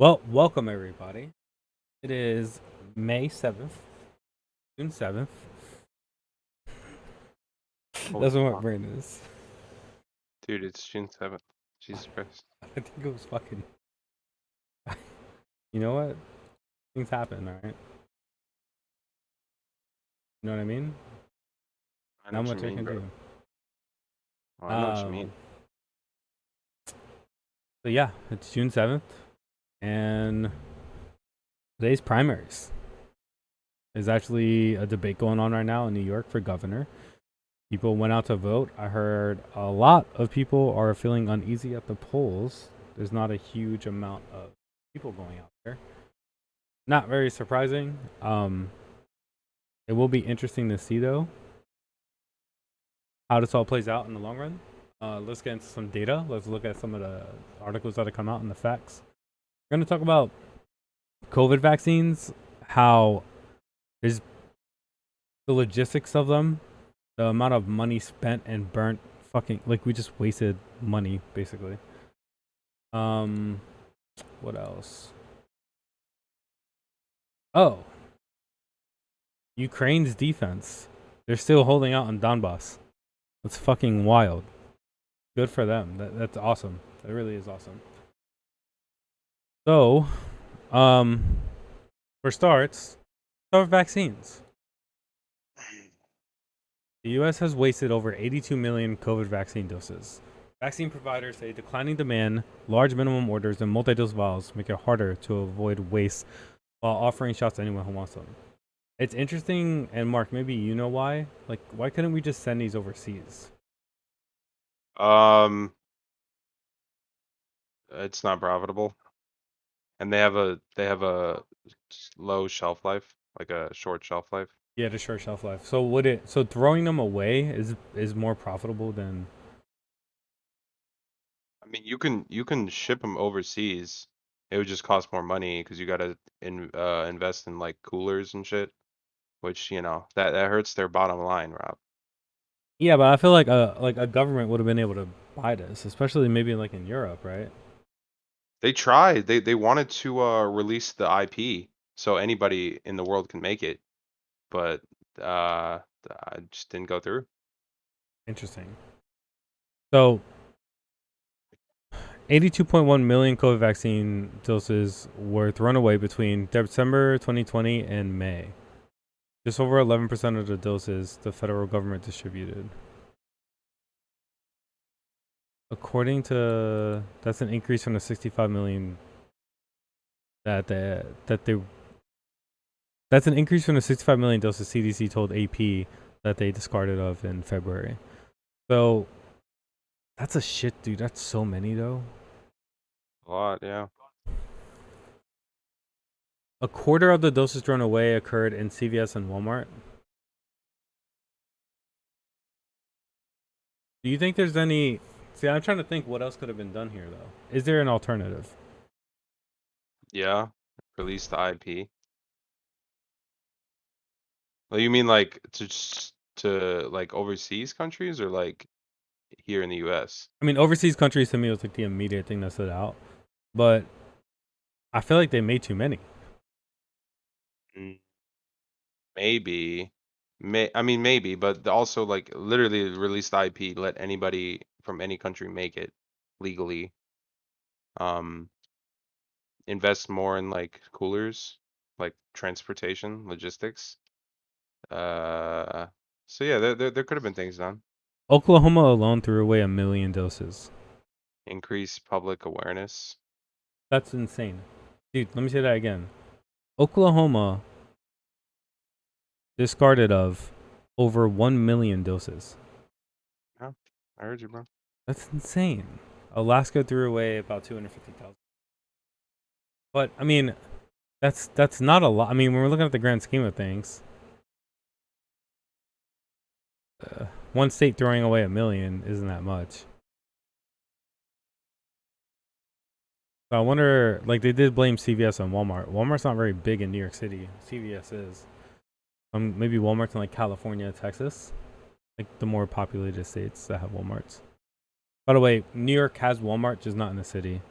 Well, welcome everybody. It is May 7th, June 7th. Holy That's what my fuck. brain is. Dude, it's June 7th. Jesus Christ. I think it was fucking. You know what? Things happen, alright? You know what I mean? I know Not what you much I mean, can bro. do. Oh, I know what you mean. Um, so yeah, it's June 7th, and today's primaries. There's actually a debate going on right now in New York for governor. People went out to vote. I heard a lot of people are feeling uneasy at the polls. There's not a huge amount of people going out there. Not very surprising. It will be interesting to see though how this all plays out in the long run. Let's get into some data. Let's look at some of the articles that have come out and the facts. We're going to talk about COVID vaccines, how there's the logistics of them, the amount of money spent and burnt. Fucking like we just wasted money basically. Um, what else? Oh, Ukraine's defense. They're still holding out on Donbas. That's fucking wild. Good for them. That's awesome. That really is awesome. So, um, for starts, start with vaccines. The U.S. has wasted over 82 million COVID vaccine doses. Vaccine providers say declining demand, large minimum orders, and multi-dose vials make it harder to avoid waste while offering shots to anyone who wants them. It's interesting, and Mark, maybe you know why. Like, why couldn't we just send these overseas? Um, it's not profitable. And they have a low shelf life, like a short shelf life. Yeah, the short shelf life. So would it? So throwing them away is more profitable than. I mean, you can ship them overseas. It would just cost more money because you gotta invest in like coolers and shit, which, that hurts their bottom line, Rob. Yeah, but I feel like a government would have been able to buy this, especially maybe like in Europe, right? They tried. They wanted to release the IP so anybody in the world can make it, but I just didn't go through. Interesting. So 82.1 million COVID vaccine doses were thrown away between December 2020 and May. Just over 11% of the doses the federal government distributed. According to that's an increase from the 65 million that they that's an increase from the 65 million doses CDC told AP that they discarded of in February. So that's a shit, dude. That's so many though. A lot, yeah. A quarter of the doses thrown away occurred in CVS and Walmart. Do you think there's any? See, I'm trying to think what else could have been done here though. Is there an alternative? Yeah. Release the IP. Well, you mean like to like overseas countries or like here in the US? I mean, overseas countries to me was like the immediate thing that stood out, but I feel like they made too many. Mm, maybe. I mean maybe, but also like literally release the IP, let anybody from any country make it legally. Um, invest more in like coolers, like transportation, logistics. Uh, so yeah, there could have been things done. Oklahoma alone threw away 1 million doses. Increase public awareness. That's insane, dude. Let me say that again. Oklahoma discarded of over 1 million doses. Yeah, I heard you, bro. That's insane. Alaska threw away about 250,000. But I mean, that's not a lot. I mean, when we're looking at the grand scheme of things, one state throwing away 1 million isn't that much. So I wonder, like they did blame CVS on Walmart. Walmart's not very big in New York City. CVS is. Maybe Walmart's in like California, Texas, like the more populated states that have Walmarts. By the way, New York has Walmart, just not in the city.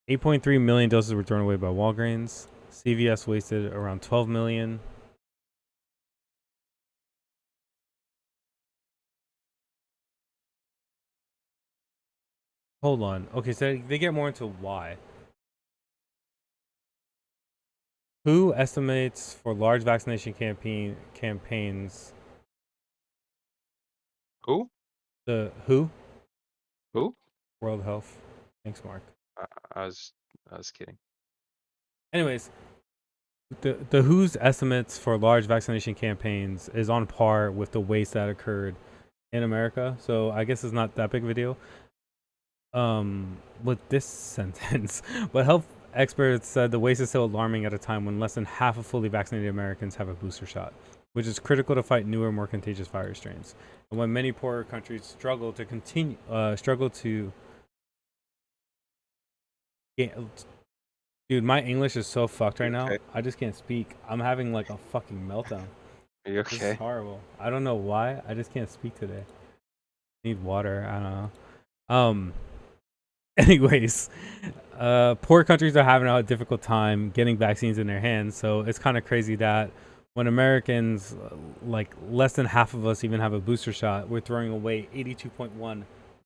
8.3 million doses were thrown away by Walgreens. CVS wasted around 12 million. Hold on. Okay, so they get more into why. Who estimates for large vaccination campaigns? Who? The WHO? Who? World Health. Thanks, Mark. I, I was I was kidding. Anyways, the WHO's estimates for large vaccination campaigns is on par with the waste that occurred in America. So I guess it's not that big of a deal. With this sentence, but health experts said the waste is still alarming at a time when less than half of fully vaccinated Americans have a booster shot, which is critical to fight newer, more contagious virus strains. And when many poorer countries struggle to get, dude, my English is so fucked right You now. okay? I just can't speak. I'm having like a fucking meltdown. Are you This is okay? horrible. I don't know why. I just can't speak today. Need water. I don't know. Um. Anyways, poor countries are having a difficult time getting vaccines in their hands. So it's kind of crazy that when Americans, like less than half of us, even have a booster shot, we're throwing away 82.1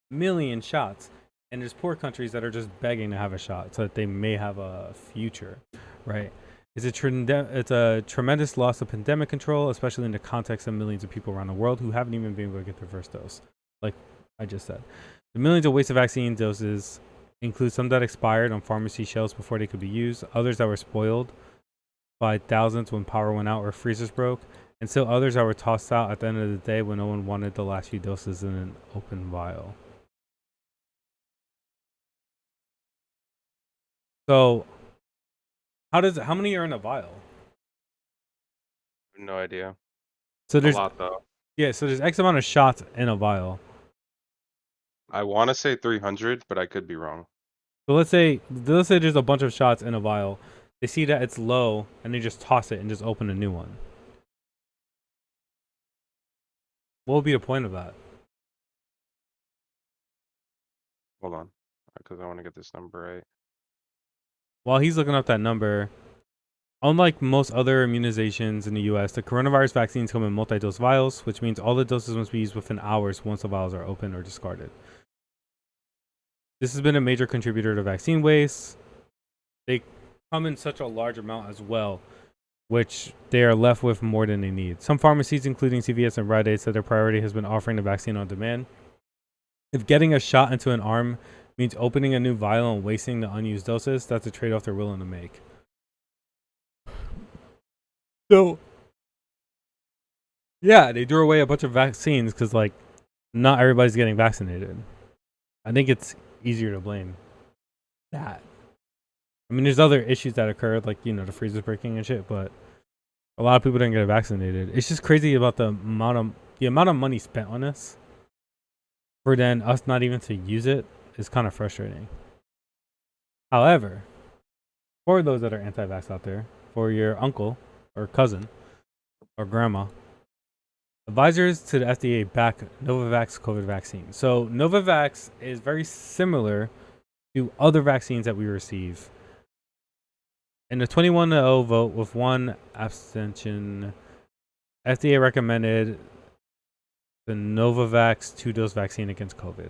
million shots. And there's poor countries that are just begging to have a shot so that they may have a future, right? It's a tremendous loss of pandemic control, especially in the context of millions of people around the world who haven't even been able to get their first dose, like I just said. The millions of wasted vaccine doses include some that expired on pharmacy shelves before they could be used, others that were spoiled by thousands when power went out or freezers broke, and still others that were tossed out at the end of the day when no one wanted the last few doses in an open vial. So, how many are in a vial? No idea. So A there's lot though. so there's X amount of shots in a vial. I want to say 300, but I could be wrong. So let's say there's a bunch of shots in a vial. They see that it's low and they just toss it and just open a new one. What would be the point of that? Hold on, because I want to get this number right. While he's looking up that number, unlike most other immunizations in the US, the coronavirus vaccines come in multi-dose vials, which means all the doses must be used within hours once the vials are opened or discarded. This has been a major contributor to vaccine waste. They come in such a large amount as well, which they are left with more than they need. Some pharmacies, including CVS and Rite Aid, said their priority has been offering the vaccine on demand. If getting a shot into an arm means opening a new vial and wasting the unused doses, that's a trade-off they're willing to make. So, yeah, they threw away a bunch of vaccines because, like, not everybody's getting vaccinated. I think it's easier to blame that. I mean, there's other issues that occurred, like, the freezers breaking and shit, but a lot of people didn't get vaccinated. It's just crazy about the amount of money spent on this for then us not even to use it is kind of frustrating. However, for those that are anti-vax out there, for your uncle or cousin or grandma, advisors to the FDA back Novavax COVID vaccine. So Novavax is very similar to other vaccines that we receive. In a 21-0 vote with one abstention, FDA recommended the Novavax 2-dose vaccine against COVID.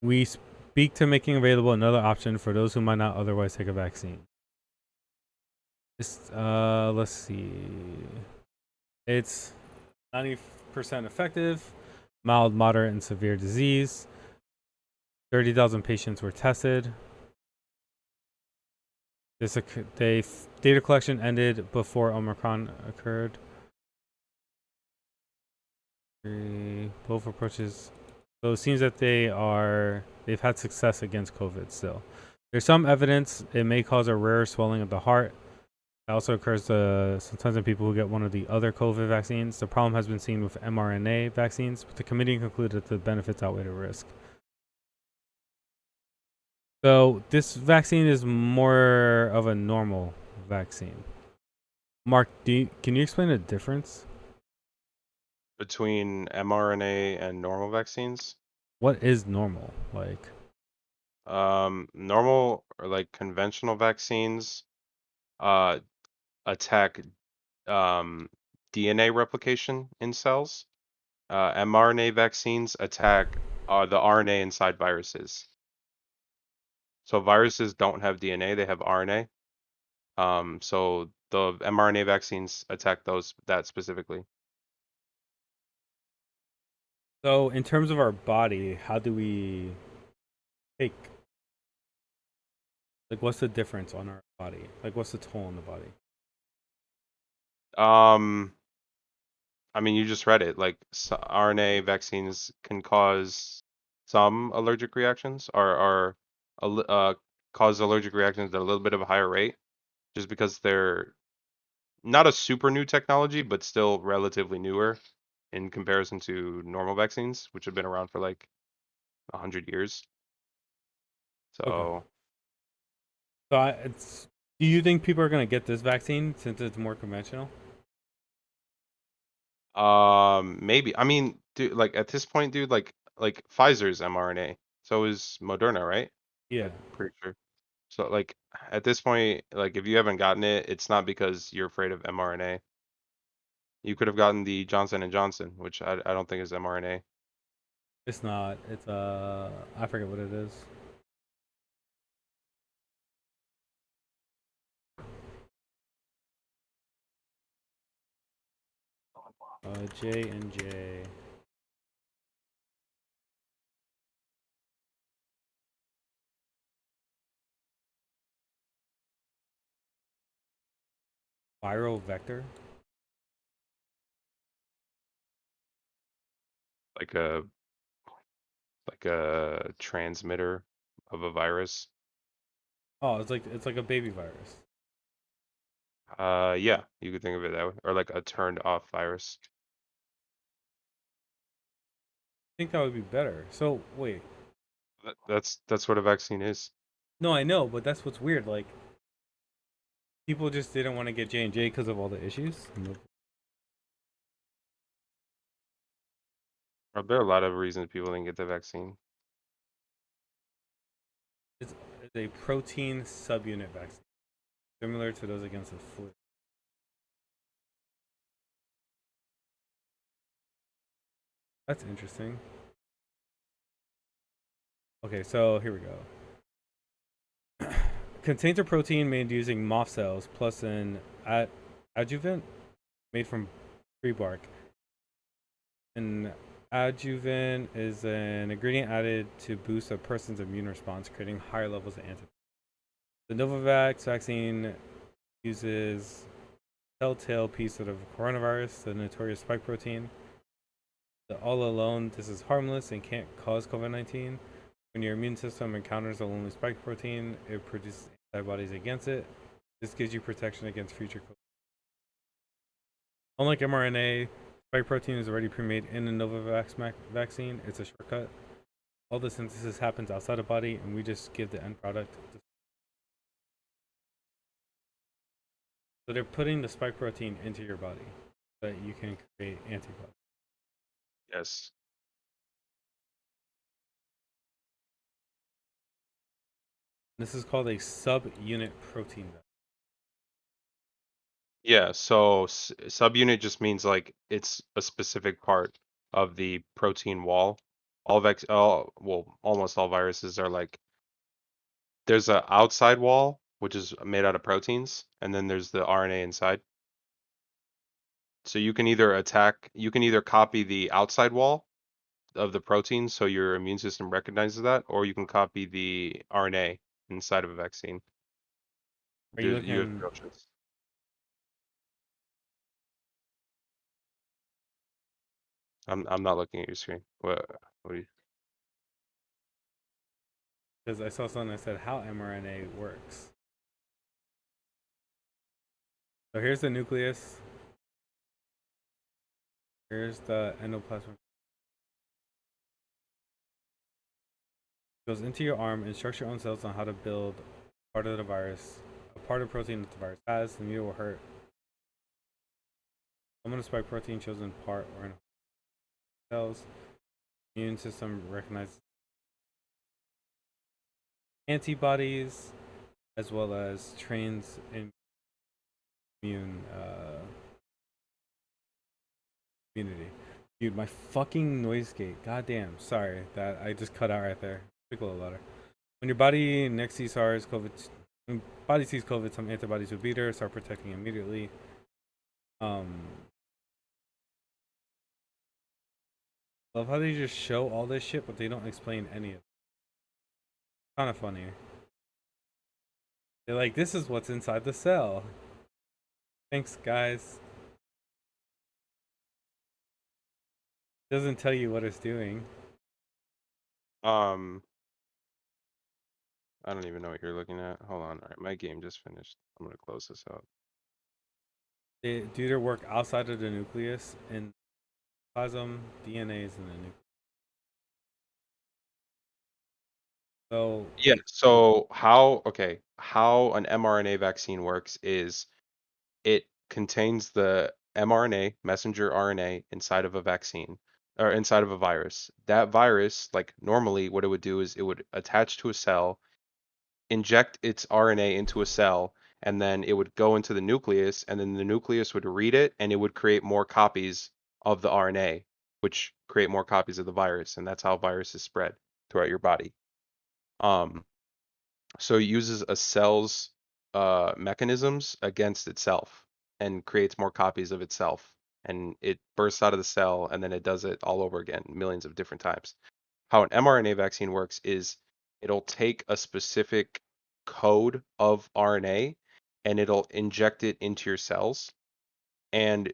We speak to making available another option for those who might not otherwise take a vaccine. Let's see. It's 90% effective, mild, moderate, and severe disease. 30,000 patients were tested. Data collection ended before Omicron occurred. Both approaches. So it seems that they've had success against COVID still. There's some evidence it may cause a rare swelling of the heart. It also occurs sometimes in people who get one of the other COVID vaccines. The problem has been seen with mRNA vaccines, but the committee concluded that the benefits outweigh the risk. So this vaccine is more of a normal vaccine. Mark, can you explain the difference? Between mRNA and normal vaccines, What is normal? Like, Normal or like conventional vaccines uh attack DNA replication in cells. mRNA vaccines attack the RNA inside viruses. So viruses don't have DNA, they have RNA. So the mRNA vaccines attack that specifically. So, in terms of our body, how do we take? Like, what's the difference on our body? Like, what's the toll on the body? Um, I mean, you just read it. Like RNA vaccines can cause some allergic reactions, or cause allergic reactions at a little bit of a higher rate, just because they're not a super new technology, but still relatively newer in comparison to normal vaccines, which have been around for like 100 years. Okay. So, So, it's. Do you think people are gonna get this vaccine since it's more conventional? maybe. I mean, dude, like at this point, dude, like Pfizer's mRNA, so is Moderna, right? Yeah, I'm pretty sure. So like at this point, like if you haven't gotten it, it's not because you're afraid of mRNA. You could have gotten the Johnson and Johnson, which I don't think is mRNA. it's not. It's I forget what it is. J&J. Viral vector. Like a like a transmitter of a virus. Oh, it's like a baby virus. Yeah, you could think of it that way, or like a turned off virus. I think that would be better. So wait, That's what a vaccine is. no, I know, but that's what's weird. Like people just didn't want to get J&J because of all the issues. There are a lot of reasons people didn't get the vaccine. It's a protein subunit vaccine, similar to those against the flu. That's interesting. Okay, so here we go. Contains a protein made using moth cells plus an adjuvant made from tree bark. An adjuvant is an ingredient added to boost a person's immune response, creating higher levels of antibodies. The Novavax vaccine uses telltale piece of the coronavirus, the notorious spike protein. All alone, this is harmless and can't cause COVID 19. When your immune system encounters a lonely spike protein, it produces antibodies against it. This gives you protection against future COVID. Unlike mRNA, spike protein is already pre-made in the Novavax vaccine. It's a shortcut. All the synthesis happens outside the body, and we just give the end product. So they're putting the spike protein into your body so that you can create antibodies. Yes. This is called a subunit protein. Yeah, so subunit just means like it's a specific part of the protein wall. Well, almost all viruses are like there's a outside wall which is made out of proteins, and then there's the RNA inside. So you can either copy the outside wall of the protein so your immune system recognizes that, or you can copy the RNA inside of a vaccine. Are you You have looking? two options. I'm not looking at your screen. What do you, Because I saw something that said how mRNA works. So here's the nucleus. Here's the endoplasmic. Goes into your arm, instructs your own cells on how to build part of the virus, a part of protein that the virus has. The mutant will hurt. Some of the spike protein shows in part or in cells. Immune system recognizes antibodies as well as trains immune immunity. Dude, my fucking noise gate. Goddamn. Sorry that I just cut out right there. Speak a little louder. When your body next sees SARS, COVID, when body sees COVID, some antibodies will be there, start protecting immediately. Um, love how they just show all this shit, but they don't explain any of it. Kind of funny. They're like, this is what's inside the cell. Thanks, guys. Doesn't tell you what it's doing. Um, I don't even know what you're looking at. Hold on. All right, my game just finished. I'm gonna close this out. They do their work outside of the nucleus, and plasm DNA is in the nucleus. So, Yeah. So how an mRNA vaccine works is it contains the mRNA, messenger RNA, inside of a vaccine or inside of a virus. That virus, like normally, what it would do is it would attach to a cell, inject its RNA into a cell, and then it would go into the nucleus, and then the nucleus would read it, and it would create more copies of the RNA, which create more copies of the virus, and that's how viruses spread throughout your body. Um, so it uses a cell's mechanisms against itself and creates more copies of itself. And it bursts out of the cell and then it does it all over again, millions of different times. How an mRNA vaccine works is it'll take a specific code of RNA and it'll inject it into your cells. And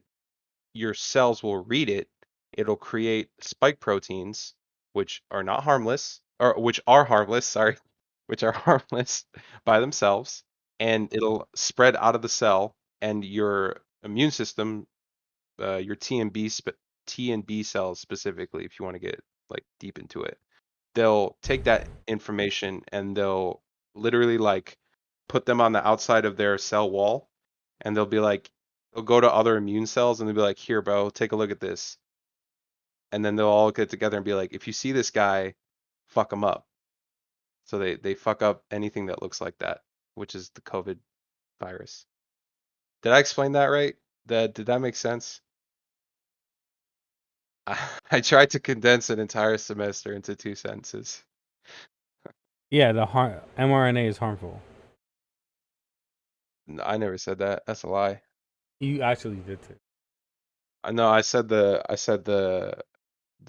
your cells will read it. It'll create spike proteins, which are not harmless, or which are harmless, sorry, which are harmless by themselves, and it'll spread out of the cell, and your immune system, your T and B cells specifically, if you want to get like deep into it, they'll take that information and they'll literally like put them on the outside of their cell wall and they'll be like they'll go to other immune cells and they'll be like, here bro, take a look at this, and then they'll all get together and be like, if you see this guy, fuck him up. So they fuck up anything that looks like that, which is the COVID virus. Did I explain that right? Did that make sense? I tried to condense an entire semester into 2 sentences. yeah, the mRNA is harmful. I never said that. That's a lie. You actually did too. I know I said the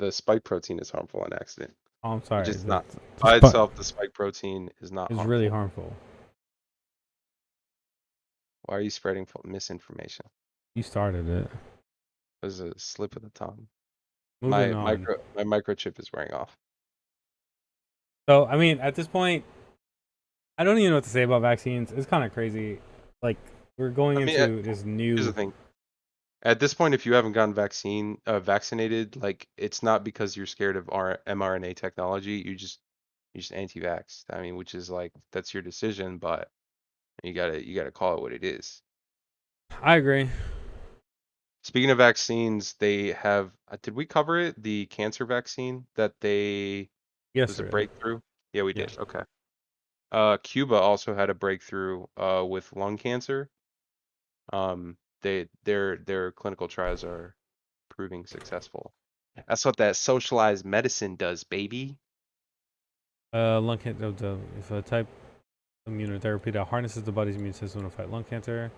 spike protein is harmful on accident. Oh, I'm It sorry. just not The by itself. The spike protein is not is really harmful. harmful. Why are you spreading misinformation? You started it. It was a slip of the tongue. Moving on. My microchip is wearing off. So, I mean, at this point, I don't even know what to say about vaccines. It's kind of crazy. Like, we're going I mean, into this here's the new. thing. At this point, if you haven't gotten vaccinated, like it's not because you're scared of mRNA technology. You just anti-vax. I mean, which is like that's your decision, but you gotta call it what it is. I agree. Speaking of vaccines, they have, did we cover it? The cancer vaccine that they was a Yesterday. breakthrough? Yeah, we Yeah. did. Okay. Cuba also had a breakthrough with lung cancer. Their clinical trials are proving successful. That's what that socialized medicine does, baby. Lung cancer. If a type immunotherapy that harnesses the body's immune system to fight lung cancer.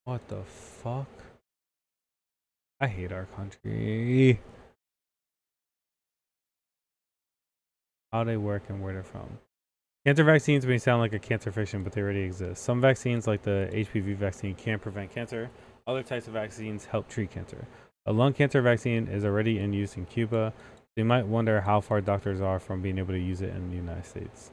What the fuck? I hate our country. How they work and where they're from. Cancer vaccines may sound like a cancer fiction, but they already exist. Some vaccines, like the HPV vaccine, can prevent cancer. Other types of vaccines help treat cancer. A lung cancer vaccine is already in use in Cuba. So you might wonder how far doctors are from being able to use it in the United States.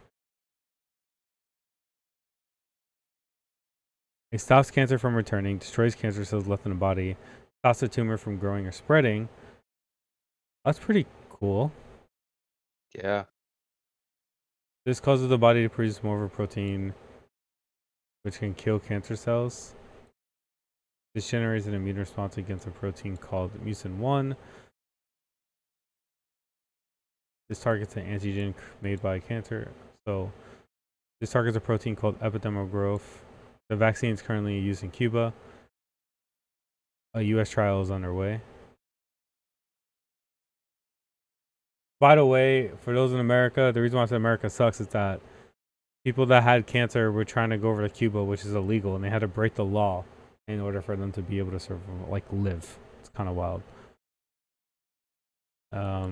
It stops cancer from returning, destroys cancer cells left in the body, stops the tumor from growing or spreading. That's pretty cool. Yeah. This causes the body to produce more of a protein which can kill cancer cells. This generates an immune response against a protein called mucin 1. This targets an antigen made by cancer. So this targets a protein called epidermal growth. The vaccine is currently used in Cuba. A U.S. trial is underway. By the way, for those in America, the reason why I said America sucks is that people that had cancer were trying to go over to Cuba, which is illegal, and they had to break the law in order for them to be able to live. It's kind of wild. A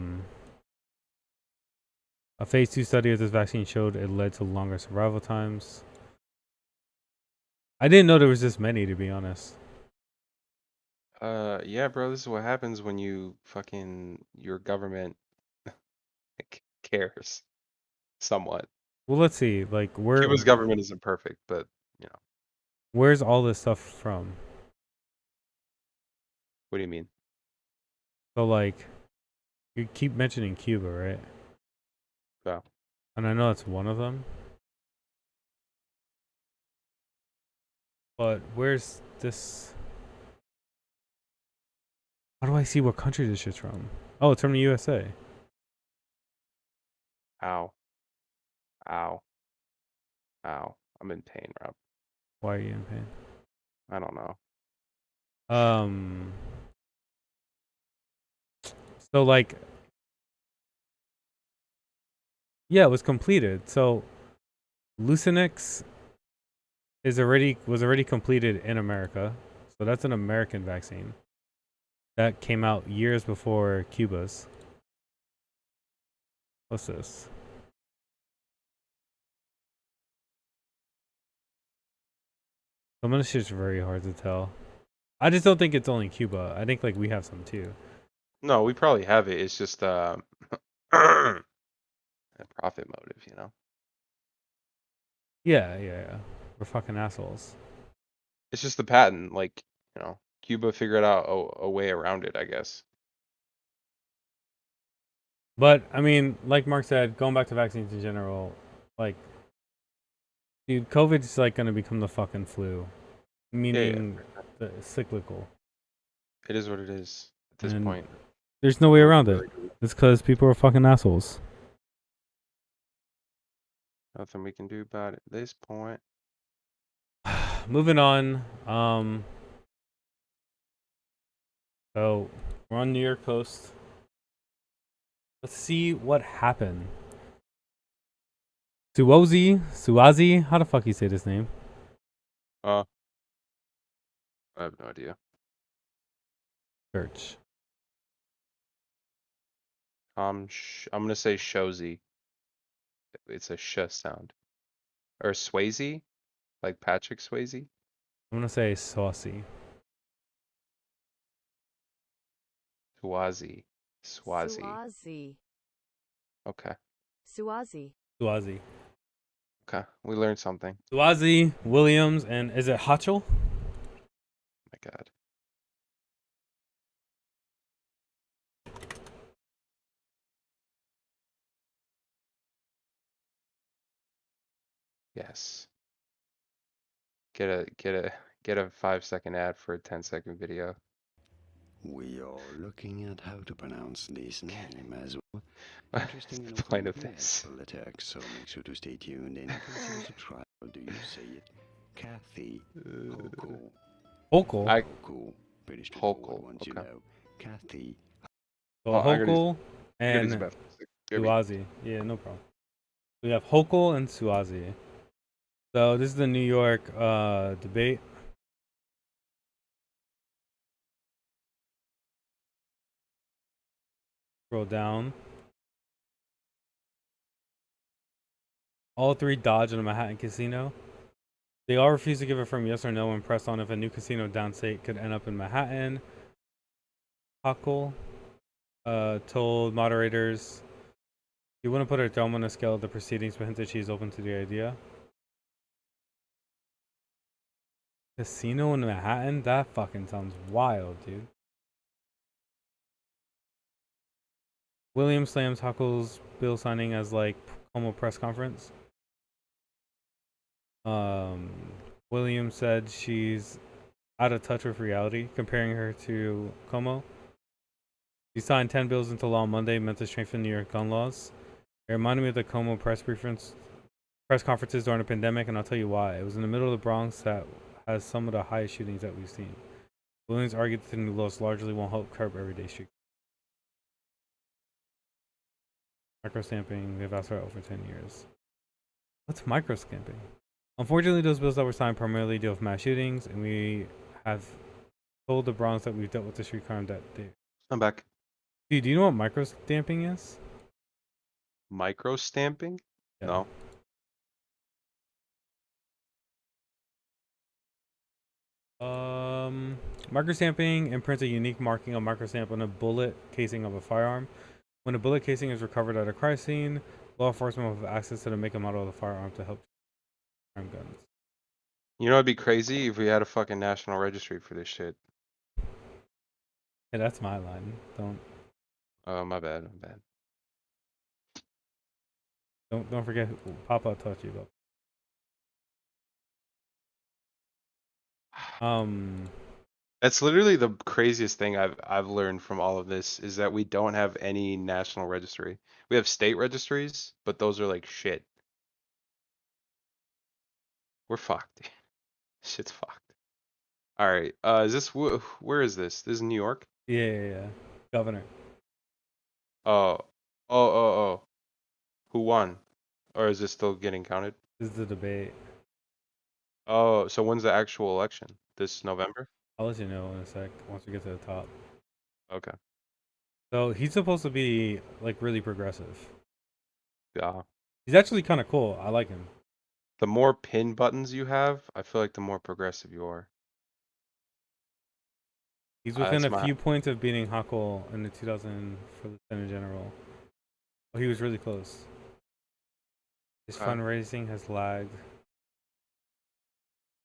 phase 2 study of this vaccine showed it led to longer survival times. I didn't know there was this many, to be honest. Yeah, bro, this is what happens when your government cares somewhat. Well, let's see. Cuba's government isn't perfect, but you know. Where's all this stuff from? What do you mean? So, you keep mentioning Cuba, right? Yeah. And I know that's one of them. But where's this? How do I see what country this shit's from? Oh, it's from the USA. Ow. Ow. Ow. I'm in pain, Rob. Why are you in pain? I don't know. So yeah, it was completed. So Lucinix was already completed in America. So that's an American vaccine. That came out years before Cuba's. What's this? Some of this shit's very hard to tell. I just don't think it's only Cuba. I think we have some too. No, we probably have it. It's just a profit motive, you know. Yeah. We're fucking assholes. It's just the patent, Cuba figured out a way around it, I guess. But I mean, like Mark said, going back to vaccines in general, dude, COVID's gonna become the fucking flu, Yeah. meaning the cyclical. It is what it is at this And point. there's no way What we around it. really do. It's because people are fucking assholes. Nothing we can do about it at this point. Moving on. So we're on New York Post. Let's see what happened. Suazi, how the fuck you say this name? I have no idea. Search. I'm gonna say Shozy. It's a sh sound. Or Swayze? Like Patrick Swayze? I'm gonna say saucy. Swazi. Swazi. Suazi. Okay. Suazi. Suazi. Okay. We learned something. Suazi, Williams, and is it Hachel? My God. Yes. Get a 5-second ad for a 10-second video. We are looking at how to pronounce this name as well. What's the point of this? Attack, so make sure to stay tuned and consider subscribe. Do you say it? Kathy Hochul. Hochul. Hochul. Pretty straightforward Hochul, once okay. you know. Kathy. So Oh, I gotta use- Hochul and Suazi. Yeah, no problem. We have Hochul and Suazi. So this is the New York debate. Scroll down. All three dodge in a Manhattan casino. They all refuse to give a firm yes or no when pressed on if a new casino downstate could end up in Manhattan. Hochul told moderators he wouldn't put her thumb on the scale of the proceedings, but hinted she's open to the idea. Casino in Manhattan? That fucking sounds wild, dude. William slams Huckle's bill signing as homo press conference. William said she's out of touch with reality, comparing her to Como. She signed 10 bills into law Monday meant to strengthen New York gun laws. It reminded me of the Como press conferences during the pandemic, and I'll tell you why. It was in the middle of the Bronx that has some of the highest shootings that we've seen. Williams argued that the new laws largely won't help curb everyday street. Microstamping, they've asked for it over 10 years. What's microstamping? Unfortunately, those bills that were signed primarily deal with mass shootings, and we have told the Bronx that we've dealt with the street crime that day. I'm back. Dude, do you know what microstamping is? Micro stamping? Yeah. No. Microstamping imprints a unique marking of microstamp on a bullet casing of a firearm. When a bullet casing is recovered at a crime scene, law enforcement will have access to the make and model of the firearm to help crime guns. You know, it'd be crazy if we had a fucking national registry for this shit. Hey, that's my line. Oh, my bad. My bad. Don't forget who Papa taught you about. That's literally the craziest thing I've learned from all of this is that we don't have any national registry. We have state registries, but those are like shit. We're fucked. Shit's fucked. All right. Is this where is this? This is New York? Yeah. Governor. Oh. Oh. Who won? Or is this still getting counted? This is the debate. Oh, so when's the actual election? This November? I'll let you know in a sec once we get to the top. Okay. So he's supposed to be like really progressive. Yeah. He's actually kind of cool. I like him. The more pin buttons you have, I feel like the more progressive you are. He's within That's a my few points of beating Hackle in the 2000 for Lieutenant General. Oh, he was really close. His fundraising has lagged.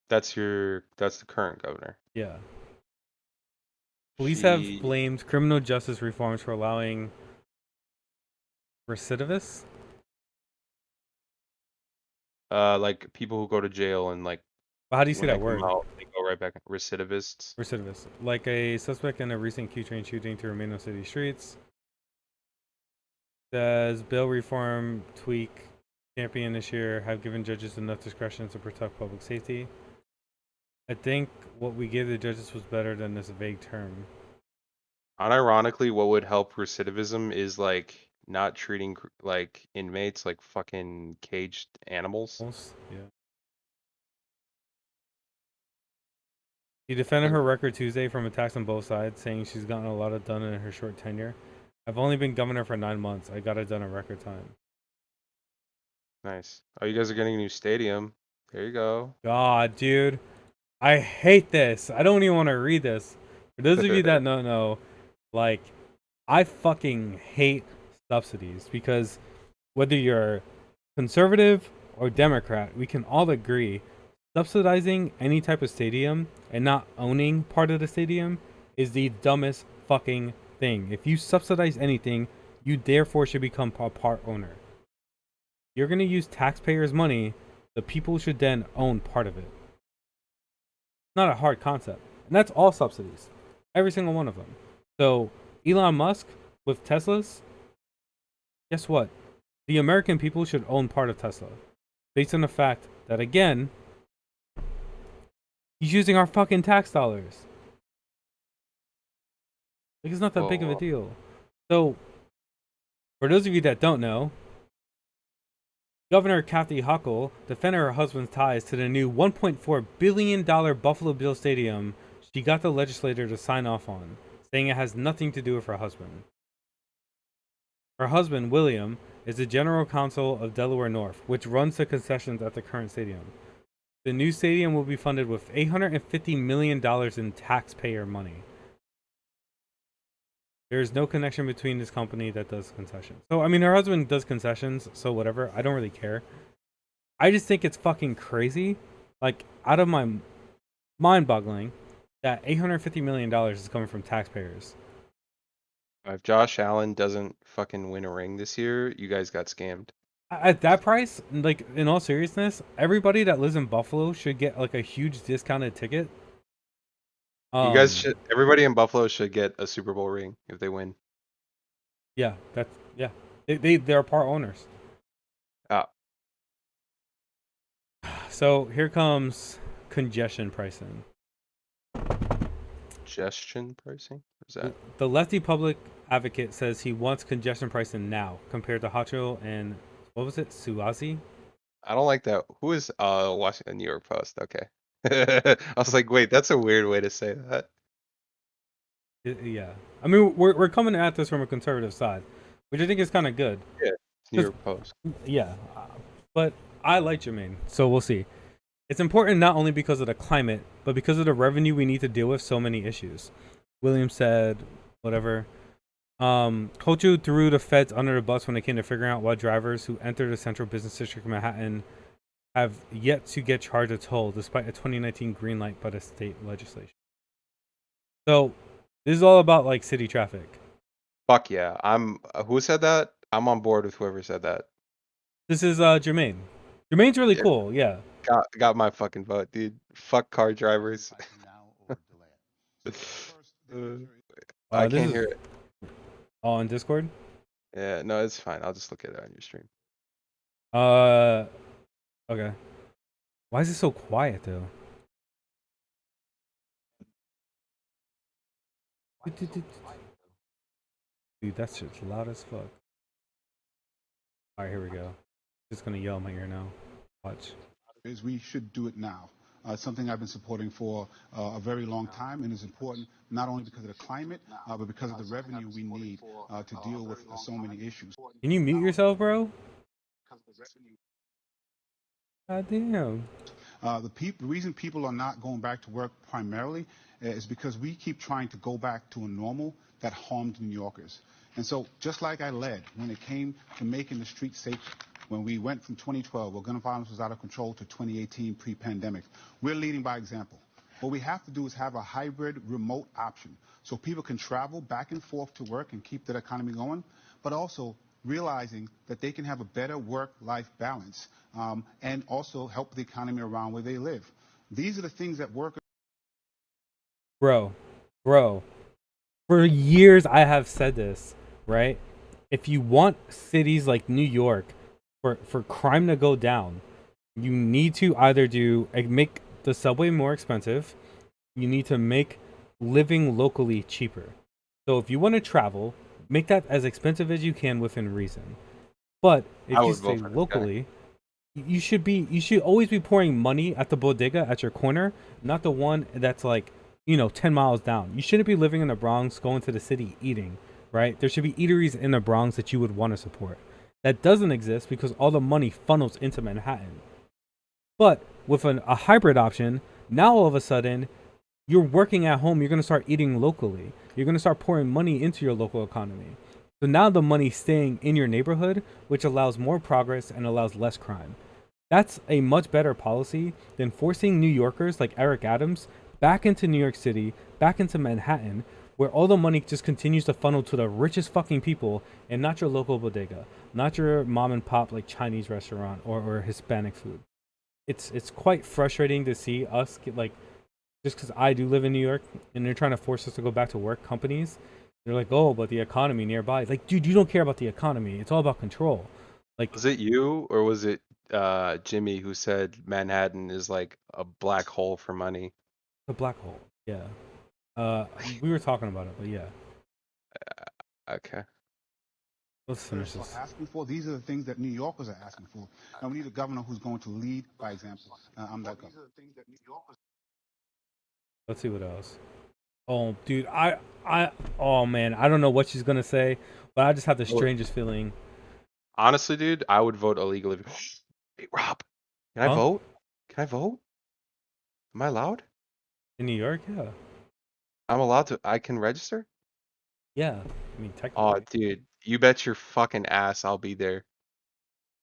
that's the current governor. Yeah. Police have blamed criminal justice reforms for allowing recidivists. Like people who go to jail and like But how do you say when they that come word? out, they go right back. Recidivists. Recidivists. Like a suspect in a recent Q train shooting to remain on city streets. Says bail reform tweak champion this year have given judges enough discretion to protect public safety. I think what we gave the judges was better than this vague term. Unironically, what would help recidivism is like not treating like inmates like fucking caged animals. Yeah. She defended her record Tuesday from attacks on both sides, saying she's gotten a lot done in her short tenure. I've only been governor for 9 months. I got it done in record time. Nice. Oh, you guys are getting a new stadium. There you go. God, dude. I hate this. I don't even want to read this. For those of you that don't know, like, I fucking hate subsidies because whether you're conservative or Democrat, we can all agree subsidizing any type of stadium and not owning part of the stadium is the dumbest fucking thing. If you subsidize anything, you therefore should become a part owner. You're going to use taxpayers' money, the people should then own part of it. It's not a hard concept. And that's all subsidies. Every single one of them. So, Elon Musk with Teslas, guess what? The American people should own part of Tesla. Based on the fact that, again, he's using our fucking tax dollars. Like, it's not that big of a deal. So, for those of you that don't know, Governor Kathy Hochul defended her husband's ties to the new $1.4 billion Buffalo Bills stadium she got the legislator to sign off on, saying it has nothing to do with her husband. Her husband, William, is the general counsel of Delaware North, which runs the concessions at the current stadium. The new stadium will be funded with $850 million in taxpayer money. There is no connection between this company that does concessions. So, I mean, her husband does concessions, so whatever. I don't really care. I just think it's fucking crazy. Like, out of my mind-boggling that $850 million is coming from taxpayers. If Josh Allen doesn't fucking win a ring this year, you guys got scammed. At that price, like, in all seriousness, everybody that lives in Buffalo should get, like, a huge discounted ticket. You guys should. Everybody in Buffalo should get a Super Bowl ring if they win. Yeah, they're part owners. Ah, So here comes congestion pricing. congestion pricing. What is that? The lefty public advocate says he wants congestion pricing now compared to Hacho and what was it, Suazi? I don't like that. Who is Washington New York Post? Okay. I was like, wait, that's a weird way to say that. Yeah, I mean we're coming at this from a conservative side, which I think is kind of good. Yeah, it's New York Post. Yeah, but I like Jermaine, so we'll see. It's important not only because of the climate, but because of the revenue we need to deal with so many issues. Williams said, whatever. Kochu threw the feds under the bus when it came to figuring out why drivers who enter the central business district of Manhattan have yet to get charged a toll, despite a 2019 green light by the state legislation. So, this is all about like city traffic. Fuck yeah. Who said that? I'm on board with whoever said that. This is Jermaine. Jermaine's really cool, yeah. Got my fucking vote, dude. Fuck car drivers. I can't hear it. Oh, on Discord? Yeah, no, it's fine. I'll just look at it on your stream. Okay. Why is it so quiet though? Dude, that's just loud as fuck. Alright, here we go. Just gonna yell in my ear now. Watch. Is we should do it now. It's something I've been supporting for a very long time, and it's important not only because of the climate, but because of the revenue we need to deal with so many issues. Can you mute yourself, bro? God damn. The reason people are not going back to work primarily is because we keep trying to go back to a normal that harmed New Yorkers. And so just like I led when it came to making the streets safer, when we went from 2012, where gun violence was out of control, to 2018 pre-pandemic, we're leading by example. What we have to do is have a hybrid remote option so people can travel back and forth to work and keep that economy going, but also realizing that they can have a better work-life balance and also help the economy around where they live. These are the things that work. Bro, for years I have said this, right? If you want cities like New York for crime to go down, you need to either make the subway more expensive, you need to make living locally cheaper. So if you want to travel, make that as expensive as you can within reason. But if you stay locally, you should always be pouring money at the bodega at your corner, not the one that's like, 10 miles down. You shouldn't be living in the Bronx, going to the city eating, right? There should be eateries in the Bronx that you would want to support. That doesn't exist because all the money funnels into Manhattan. But with a hybrid option, now all of a sudden, you're working at home, you're going to start eating locally. You're going to start pouring money into your local economy. So now the money's staying in your neighborhood, which allows more progress and allows less crime. That's a much better policy than forcing New Yorkers like Eric Adams back into New York City, back into Manhattan, where all the money just continues to funnel to the richest fucking people and not your local bodega, not your mom and pop like Chinese restaurant or Hispanic food. It's quite frustrating to see us get like, just because I do live in New York and they're trying to force us to go back to work, companies, they're like, oh, but the economy nearby. Like, dude, you don't care about the economy. It's all about control. Like, was it you or was it Jimmy who said Manhattan is like a black hole for money? a black hole. Yeah. We were talking about it, but yeah. Okay. Let's finish this. Asking for. These are the things that New Yorkers are asking for. And we need a governor who's going to lead by example. I'm that governor. Let's see what else. Oh, dude, oh man, I don't know what she's gonna say, but I just have the strangest feeling. Honestly, dude, I would vote illegally. Hey, Rob, can I vote? Can I vote? Am I allowed? In New York, yeah. I'm allowed to. I can register? Yeah, I mean, technically. Oh, dude, you bet your fucking ass I'll be there.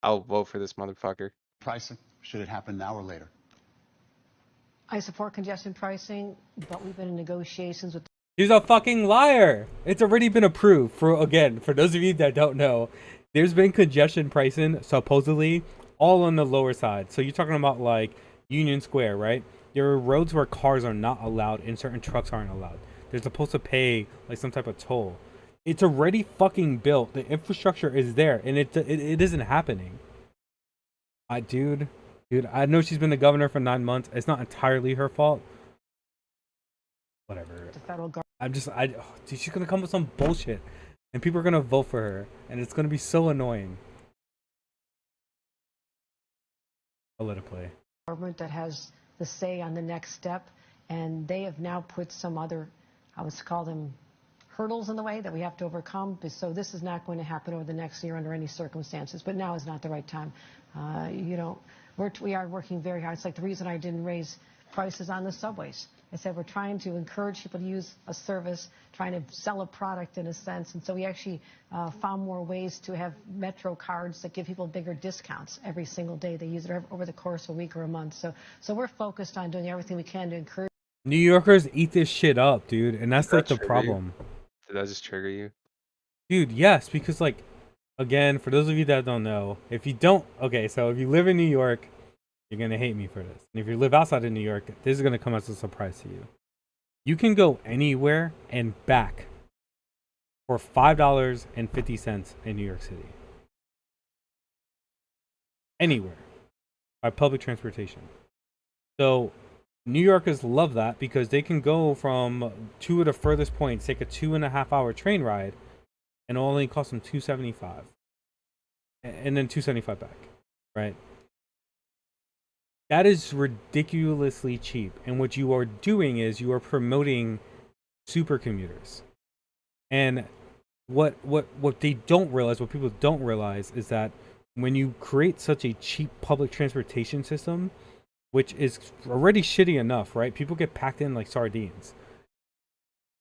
I'll vote for this motherfucker. Pricing, should it happen now or later? I support congestion pricing, but we've been in negotiations with. She's a fucking liar. It's already been approved. For those of you that don't know, there's been congestion pricing supposedly all on the lower side. So you're talking about like Union Square, right? There are roads where cars are not allowed and certain trucks aren't allowed. They're supposed to pay like some type of toll. It's already fucking built. The infrastructure is there, and it isn't happening. Dude, I know she's been the governor for 9 months. It's not entirely her fault. Whatever. The federal government. Dude, she's gonna come with some bullshit, and people are gonna vote for her, and it's gonna be so annoying. I'll let it play. Government that has the say on the next step, and they have now put some other, I would call them hurdles in the way that we have to overcome. So this is not going to happen over the next year under any circumstances. But now is not the right time. We are working very hard. It's like the reason I didn't raise prices on the subways. I said we're trying to encourage people to use a service, trying to sell a product in a sense. And so we actually found more ways to have Metro cards that give people bigger discounts every single day. They use it over the course of a week or a month. So we're focused on doing everything we can to encourage. New Yorkers eat this shit up, dude, and that's like the problem. Did that just trigger you? Dude, yes, because like, again, for those of you that don't know, if you live in New York, you're going to hate me for this. And if you live outside of New York, this is going to come as a surprise to you. You can go anywhere and back for $5.50 in New York City. Anywhere. By public transportation. So, New Yorkers love that because they can go from two of the furthest points, take a 2.5 hour train ride, and it'll only cost them $2.75. And then $2.75 back. Right? That is ridiculously cheap. And what you are doing is you are promoting super commuters. And what they don't realize, what people don't realize is that when you create such a cheap public transportation system, which is already shitty enough, right? People get packed in like sardines.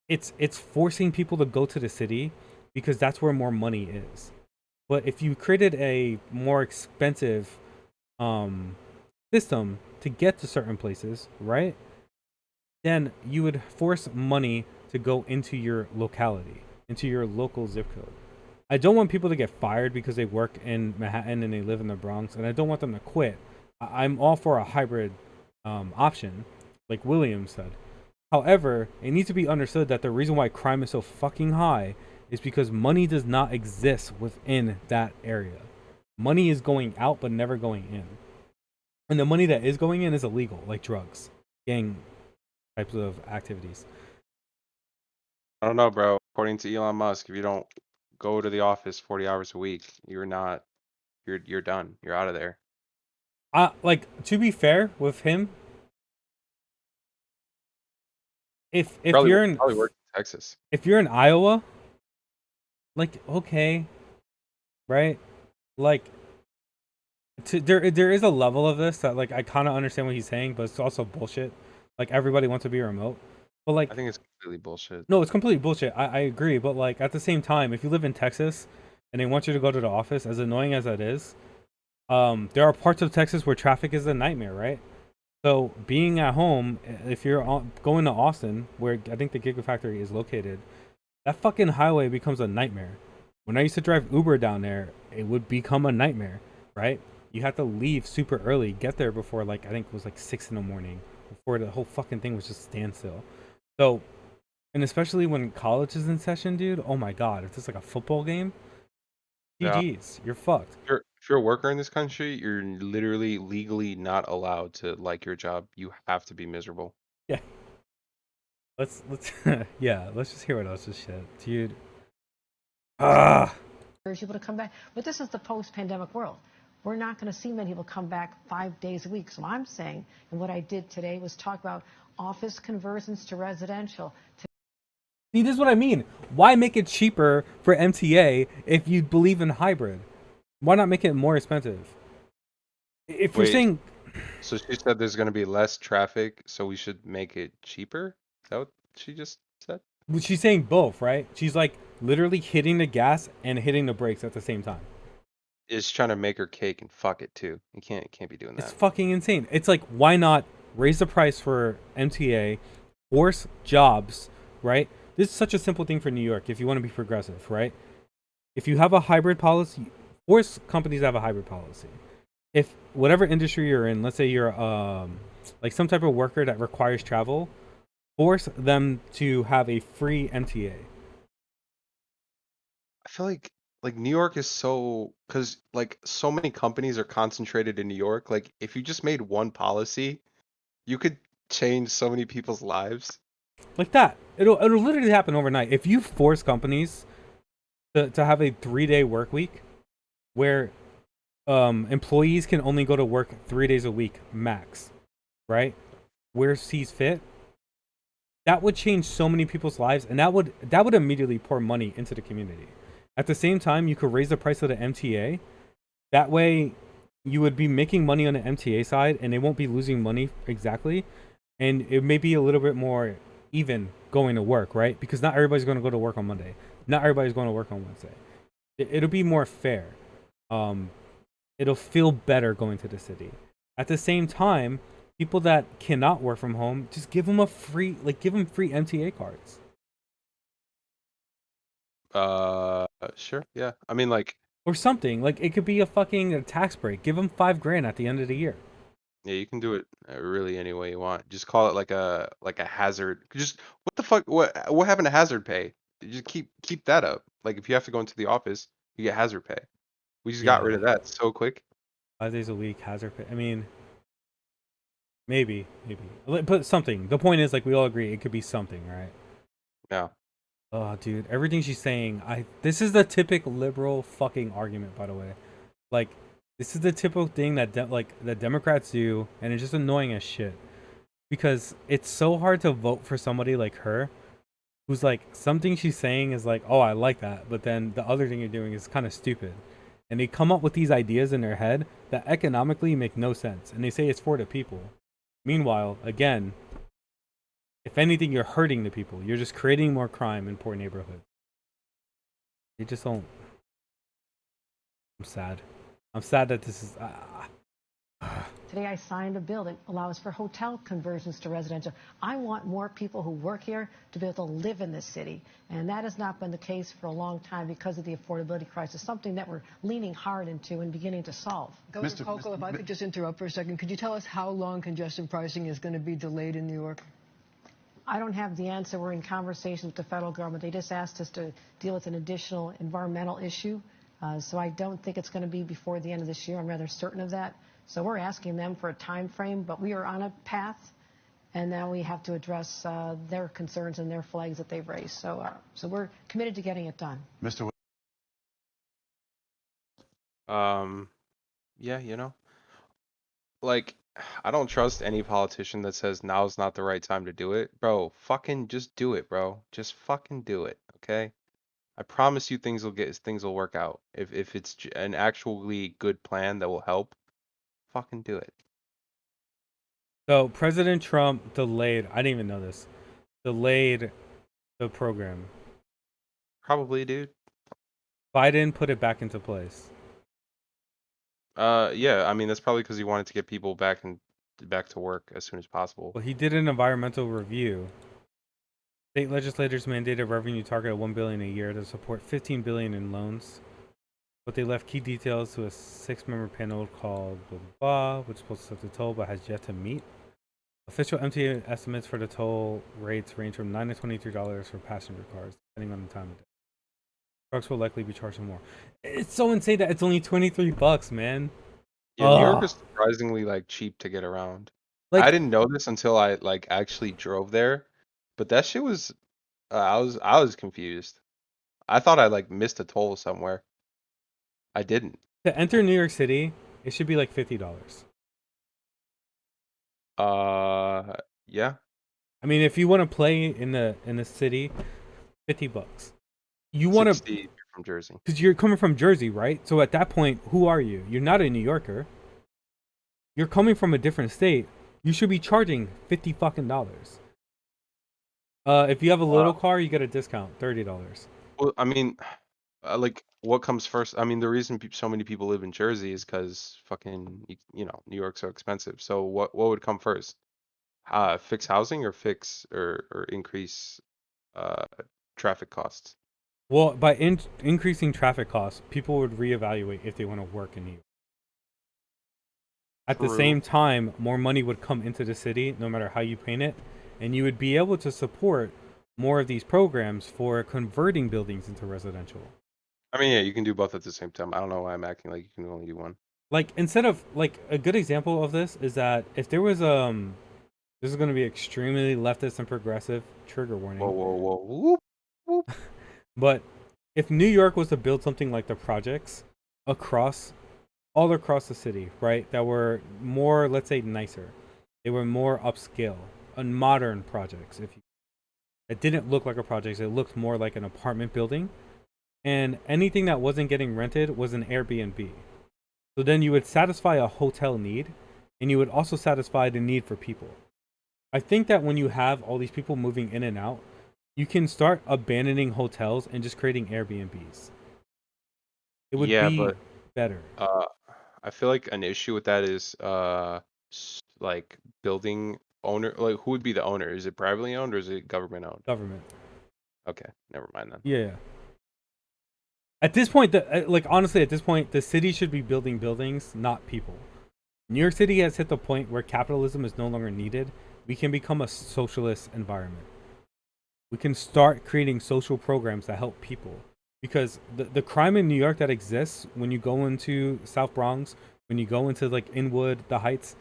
It's forcing people to go to the city because that's where more money is. But if you created a more expensive system to get to certain places, right? Then you would force money to go into your locality, into your local zip code. I don't want people to get fired because they work in Manhattan and they live in the Bronx, and I don't want them to quit. I'm all for a hybrid option, like William said. However, it needs to be understood that the reason why crime is so fucking high is because money does not exist within that area. Money is going out but never going in. And the money that is going in is illegal, like drugs, gang types of activities. I don't know, bro. According to Elon Musk, if you don't go to the office 40 hours a week, you're done. You're out of there. Like, to be fair with him, if Probably you're in Texas, if you're in Iowa, like, okay, right? Like, there is a level of this that, like, I kind of understand what he's saying, but it's also bullshit. Like, everybody wants to be remote, but like, I think it's completely bullshit. no, it's completely bullshit. I agree, but like at the same time, if you live in Texas and they want you to go to the office, as annoying as that is, there are parts of Texas where traffic is a nightmare, right? So being at home, if you're going to Austin, where I think the Gigafactory is located, that fucking highway becomes a nightmare. When I used to drive Uber down there, it would become a nightmare, right? You have to leave super early, get there before, like, I think it was like 6 a.m, before the whole fucking thing was just standstill. So, and especially when college is in session, dude, oh my god, if it's like a football game, GG's, you're fucked. If you're a worker in this country, you're literally legally not allowed to like your job. You have to be miserable. Yeah. Let's yeah, let's just hear what else is shit. Dude. People to come back. But this is the post-pandemic world. We're not going to see many people come back 5 days a week. So I'm saying, and what I did today was talk about office conversions to residential. See, this is what I mean. Why make it cheaper for MTA if you believe in hybrid? Why not make it more expensive? If you're saying... So she said there's going to be less traffic, so we should make it cheaper? Is that what she just said? She's saying both, right? She's like literally hitting the gas and hitting the brakes at the same time. Is trying to make her cake and fuck it too. You can't be doing that. It's fucking insane. It's like, why not raise the price for MTA, force jobs, right? This is such a simple thing for New York if you want to be progressive, right? If you have a hybrid policy, force companies to have a hybrid policy. If whatever industry you're in, let's say you're like some type of worker that requires travel, force them to have a free MTA. I feel like New York is so because like so many companies are concentrated in New York. Like if you just made one policy, you could change so many people's lives. Like that. It'll literally happen overnight. If you force companies to have a 3-day work week where employees can only go to work 3 days a week max, right? Where sees fit, that would change so many people's lives, and that would immediately pour money into the community. At the same time, you could raise the price of the MTA. That way, you would be making money on the MTA side, and they won't be losing money exactly. And it may be a little bit more even going to work, right? Because not everybody's going to go to work on Monday. Not everybody's going to work on Wednesday. It'll be more fair. It'll feel better going to the city. At the same time, people that cannot work from home, just give them free MTA cards. Sure, yeah. I mean, like, Or something. Like, it could be a tax break. Give them $5,000 at the end of the year. yeah, you can do it really any way you want. Just call it like a hazard. Just what the fuck? What happened to hazard pay? Just keep that up. Like if you have to go into the office, you get hazard pay. We just got rid Yeah. of that so quick. 5 days a week, hazard pay. I mean, maybe. But something. The point is, like, we all agree it could be something, right? Yeah. Oh, dude, everything she's saying, this is the typical liberal fucking argument, by the way. Like, this is the typical thing that that Democrats do, and it's just annoying as shit. Because it's so hard to vote for somebody like her, who's like, something she's saying is like, oh, I like that, but then the other thing you're doing is kind of stupid. And they come up with these ideas in their head that economically make no sense, and they say it's for the people. Meanwhile, again, if anything, you're hurting the people. You're just creating more crime in poor neighborhoods. They just don't. I'm sad. I'm sad that this is. Today I signed a bill that allows for hotel conversions to residential. I want more people who work here to be able to live in this city. And that has not been the case for a long time because of the affordability crisis, something that we're leaning hard into and beginning to solve. Governor Poco, if I could just interrupt for a second, could you tell us how long congestion pricing is going to be delayed in New York? I don't have the answer. We're in conversation with the federal government. They just asked us to deal with an additional environmental issue. So I don't think it's going to be before the end of this year. I'm rather certain of that. So we're asking them for a time frame, but we are on a path, and now we have to address their concerns and their flags that they've raised. So we're committed to getting it done. Mr. Yeah, you know, like I don't trust any politician that says now's not the right time to do it, bro. Fucking just do it, bro. Just fucking do it, okay? I promise you things will work out. If it's an actually good plan that will help, fucking do it. So President Trump delayed. I didn't even know this. Delayed the program. Probably, dude. Biden put it back into place. Yeah, I mean that's probably because he wanted to get people back to work as soon as possible. Well, he did an environmental review. State legislators mandated a revenue target of $1 billion a year to support $15 billion in loans, but they left key details to a 6-member panel called blah, blah, blah, which is supposed to set the toll, but has yet to meet. Official MTA estimates for the toll rates range from $9 to $23 for passenger cars, depending on the time of day. Trucks will likely be charging more. It's so insane that it's only $23, man. Yeah, New York is surprisingly like cheap to get around. Like, I didn't know this until I like actually drove there, but that shit was I was confused. I thought I like missed a toll somewhere. I didn't. to enter New York City, it should be like $50. Yeah. I mean, if you want to play in the city, $50. You want 60 to, if you're from Jersey. because you're coming from Jersey, right? So at that point, who are you? You're not a New Yorker. You're coming from a different state. You should be charging $50 fucking dollars. If you have a little car, you get a discount, $30. Well, I mean, like what comes first? I mean, the reason so many people live in Jersey is because fucking you know New York's so expensive. So what would come first? Fix housing or fix or increase traffic costs? Well, by increasing traffic costs, people would reevaluate if they want to work in New York. At the True. same time, more money would come into the city, no matter how you paint it, and you would be able to support more of these programs for converting buildings into residential. I mean, yeah, you can do both at the same time. I don't know why I'm acting like you can only do one. Like instead of like a good example of this is that if there was this is going to be extremely leftist and progressive, trigger warning. Whoa, whoa, whoa, whoop, whoop. But if New York was to build something like the projects across all across the city, right, that were more, let's say, nicer, they were more upscale and modern projects. If you, it didn't look like a project, it looked more like an apartment building, and anything that wasn't getting rented was an Airbnb. So then you would satisfy a hotel need, and you would also satisfy the need for people. I think that when you have all these people moving in and out, you can start abandoning hotels and just creating Airbnbs. It would Yeah, be but better. I feel like an issue with that is like building owner. Like, who would be the owner? Is it privately owned or is it government owned? Government. Okay, never mind then. Yeah. At this point, like honestly, at this point, the city should be building buildings, not people. New York City has hit the point where capitalism is no longer needed. We can become a socialist environment. We can start creating social programs that help people. Because the crime in New York that exists when you go into South Bronx, when you go into like Inwood, the Heights,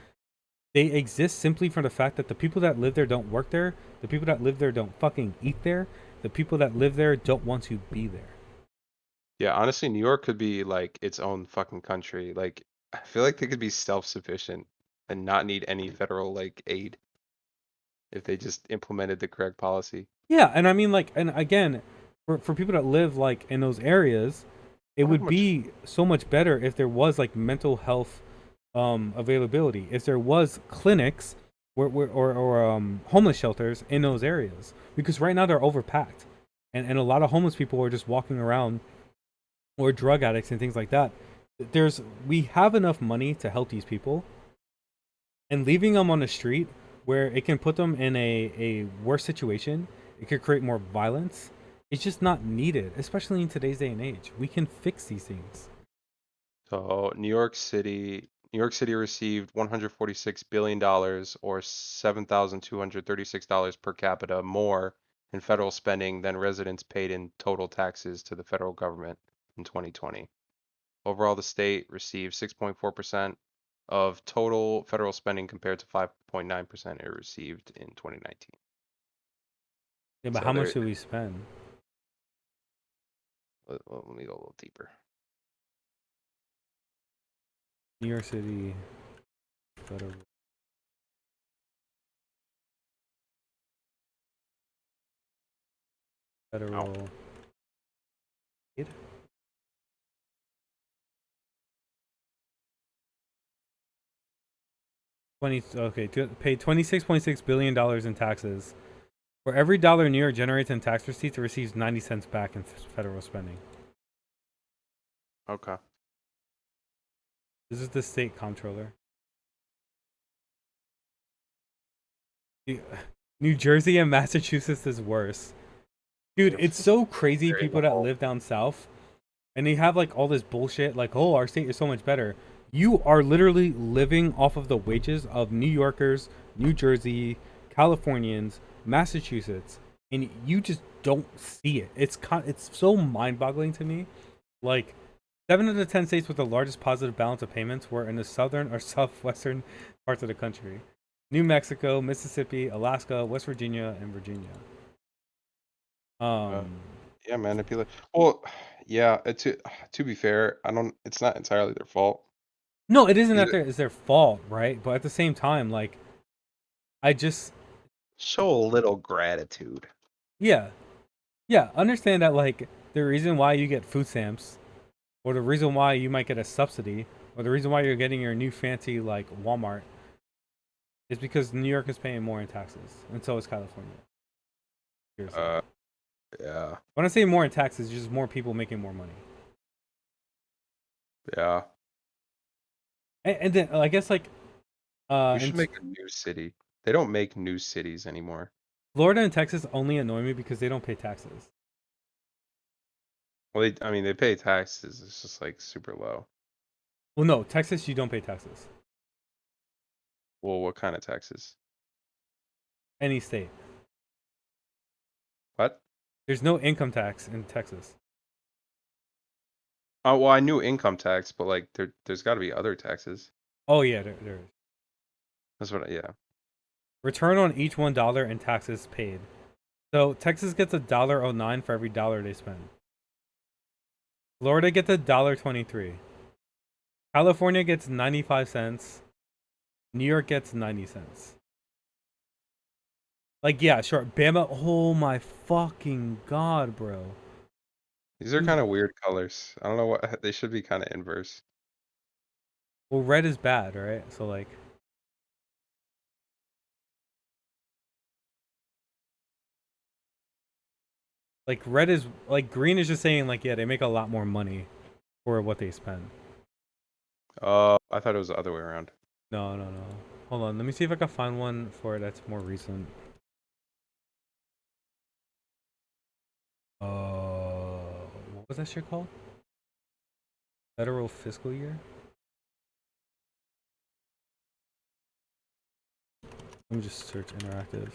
they exist simply for the fact that the people that live there don't work there. The people that live there don't fucking eat there. The people that live there don't want to be there. Yeah, honestly, New York could be like its own fucking country. Like, I feel like they could be self-sufficient and not need any federal like aid if they just implemented the correct policy. Yeah, and I mean like, and again, for people that live like in those areas, it Not would much. be so much better if there was like mental health availability. If there was clinics or homeless shelters in those areas. Because right now they're overpacked. And a lot of homeless people are just walking around, or drug addicts and things like that. We have enough money to help these people, and leaving them on the street where it can put them in a worse situation, it could create more violence. It's just not needed, especially in today's day and age. We can fix these things. So New York City received $146 billion or $7,236 per capita more in federal spending than residents paid in total taxes to the federal government in 2020. Overall, the state received 6.4% of total federal spending compared to 5.9% it received in 2019. Yeah, but So how much there, do we spend? let me go a little deeper. New York City federal. Federal aid? 20 okay, pay $26.6 billion in taxes. For every dollar New York generates in tax receipts, it receives 90 cents back in federal spending. Okay. This is the state comptroller. New Jersey and Massachusetts is worse. Dude, it's so crazy people that live down south and they have like all this bullshit like, oh, our state is so much better. You are literally living off of the wages of New Yorkers, New Jersey, Californians, Massachusetts, and you just don't see it. It's so mind-boggling to me. Like 7 of the 10 states with the largest positive balance of payments were in the southern or southwestern parts of the country. New Mexico, Mississippi, Alaska, West Virginia, and Virginia. Uh, yeah, manipulate. Well, yeah. To be fair, I don't. It's not entirely their fault. No, it isn't that Either. it's their fault, right? But at the same time, like, I just, Show a little gratitude. yeah, yeah, understand that, like, the reason why you get food stamps, or the reason why you might get a subsidy, or the reason why you're getting your new fancy, like, Walmart, is because New York is paying more in taxes, and so is California. Seriously. Yeah, When I say more in taxes, it's just more people making more money. yeah. And then, I guess, like, We in should make a new city. They don't make new cities anymore. Florida and Texas only annoy me because they don't pay taxes. Well, I mean, they pay taxes. It's just like super low. Well, no, Texas, you don't pay taxes. Well, what kind of taxes? Any state. What? There's no income tax in Texas. Oh, well, I knew income tax, but like there's got to be other taxes. Oh yeah, there is. That's what. Yeah. Return on each $1 in taxes paid. So Texas gets $1.09 for every dollar they spend. Florida gets $1.23. California gets 95 cents. New York gets 90 cents. Like, yeah, sure. Bama. Oh my fucking god, bro. These are Dude, kind of weird colors. I don't know what they should be kind of inverse. well, red is bad, right? So like, red is like green is just saying like, yeah, they make a lot more money for what they spend. Oh, I thought it was the other way around. No, no, no. Hold on. Let me see if I can find one for it that's more recent. What was that shit called? Federal fiscal year? Let me just search interactive.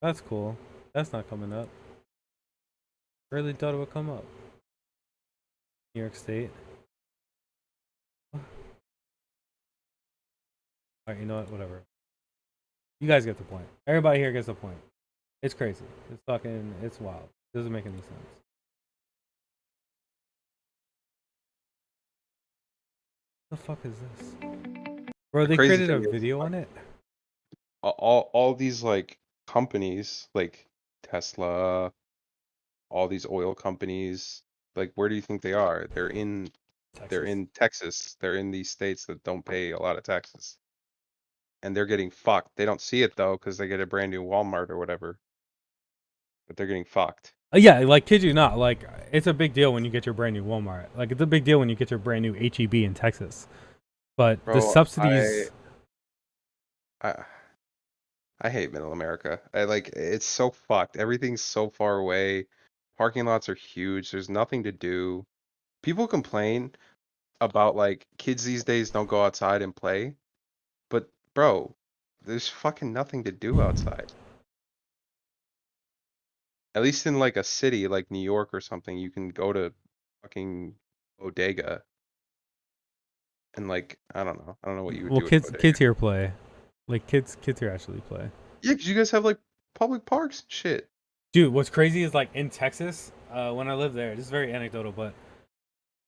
That's cool. That's not coming up. Really thought it would come up. New York State. Alright, you know what? Whatever. You guys get the point. Everybody here gets the point. It's crazy. It's fucking, it's wild. It doesn't make any sense. What the fuck is this? Bro, The they crazy created a thing is, video like, on it? all these like companies, like Tesla, all these oil companies, like where do you think they are? They're Texas. in Texas. They're in these states that don't pay a lot of taxes. And they're getting fucked. They don't see it though, because they get a brand new Walmart or whatever. But they're getting fucked. Yeah, like, kid you not, like, it's a big deal when you get your brand new Walmart. Like, it's a big deal when you get your brand new HEB in Texas. But the Bro, subsidies. I I hate middle America. I like it's so fucked. Everything's so far away. Parking lots are huge. There's nothing to do. People complain about like kids these days don't go outside and play. But bro, there's fucking nothing to do outside. At least in like a city like New York or something, you can go to fucking bodega and like I don't know. I don't know what you would Well, do at a bodega. kids here play. Like, kids here actually play. Yeah, 'cause you guys have like public parks and shit. Dude, what's crazy is, like, in Texas, when I lived there, this is very anecdotal, but,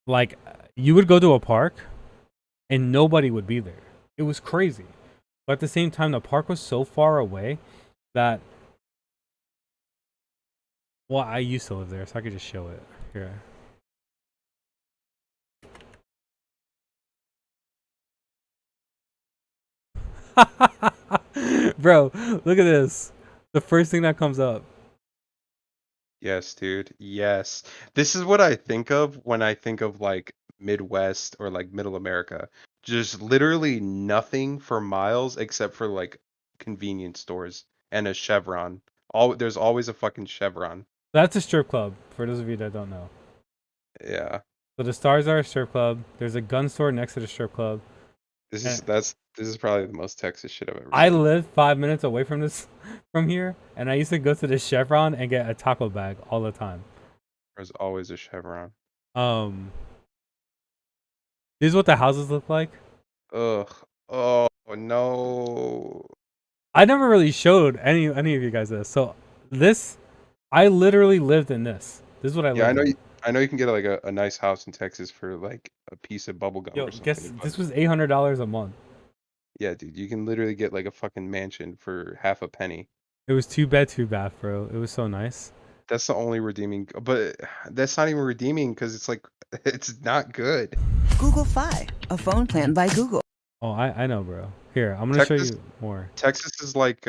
like, you would go to a park and nobody would be there. It was crazy. But at the same time, the park was so far away that, well, I used to live there, so I could just show it here. Bro, look at this. The first thing that comes up. Yes, dude. Yes. This is what I think of when I think of like Midwest or like Middle America. Just literally nothing for miles except for like convenience stores and a Chevron. There's always a fucking Chevron. That's a strip club, for those of you that don't know. Yeah. So the Stars are a strip club. There's a gun store next to the strip club. And This is probably the most Texas shit I've ever I seen. live 5 minutes away from this, from here, and I used to go to the Chevron and get a taco bag all the time. There's always a Chevron. Um, this is what the houses look like. Ugh. Oh no. I never really showed any of you guys this. So this, I literally lived in this. This is what I Yeah, lived in. I know you can get like a nice house in Texas for like a piece of bubble gum Yo, or guess something. this was $800 a month. Yeah, dude, you can literally get like a fucking mansion for half a penny. It was two bed, two bath, bro. It was so nice. That's the only redeeming, but that's not even redeeming because it's like it's not good. Google Fi, a phone plan by Google. Oh, I know, bro. Here, I'm gonna show Texas you more. Texas is like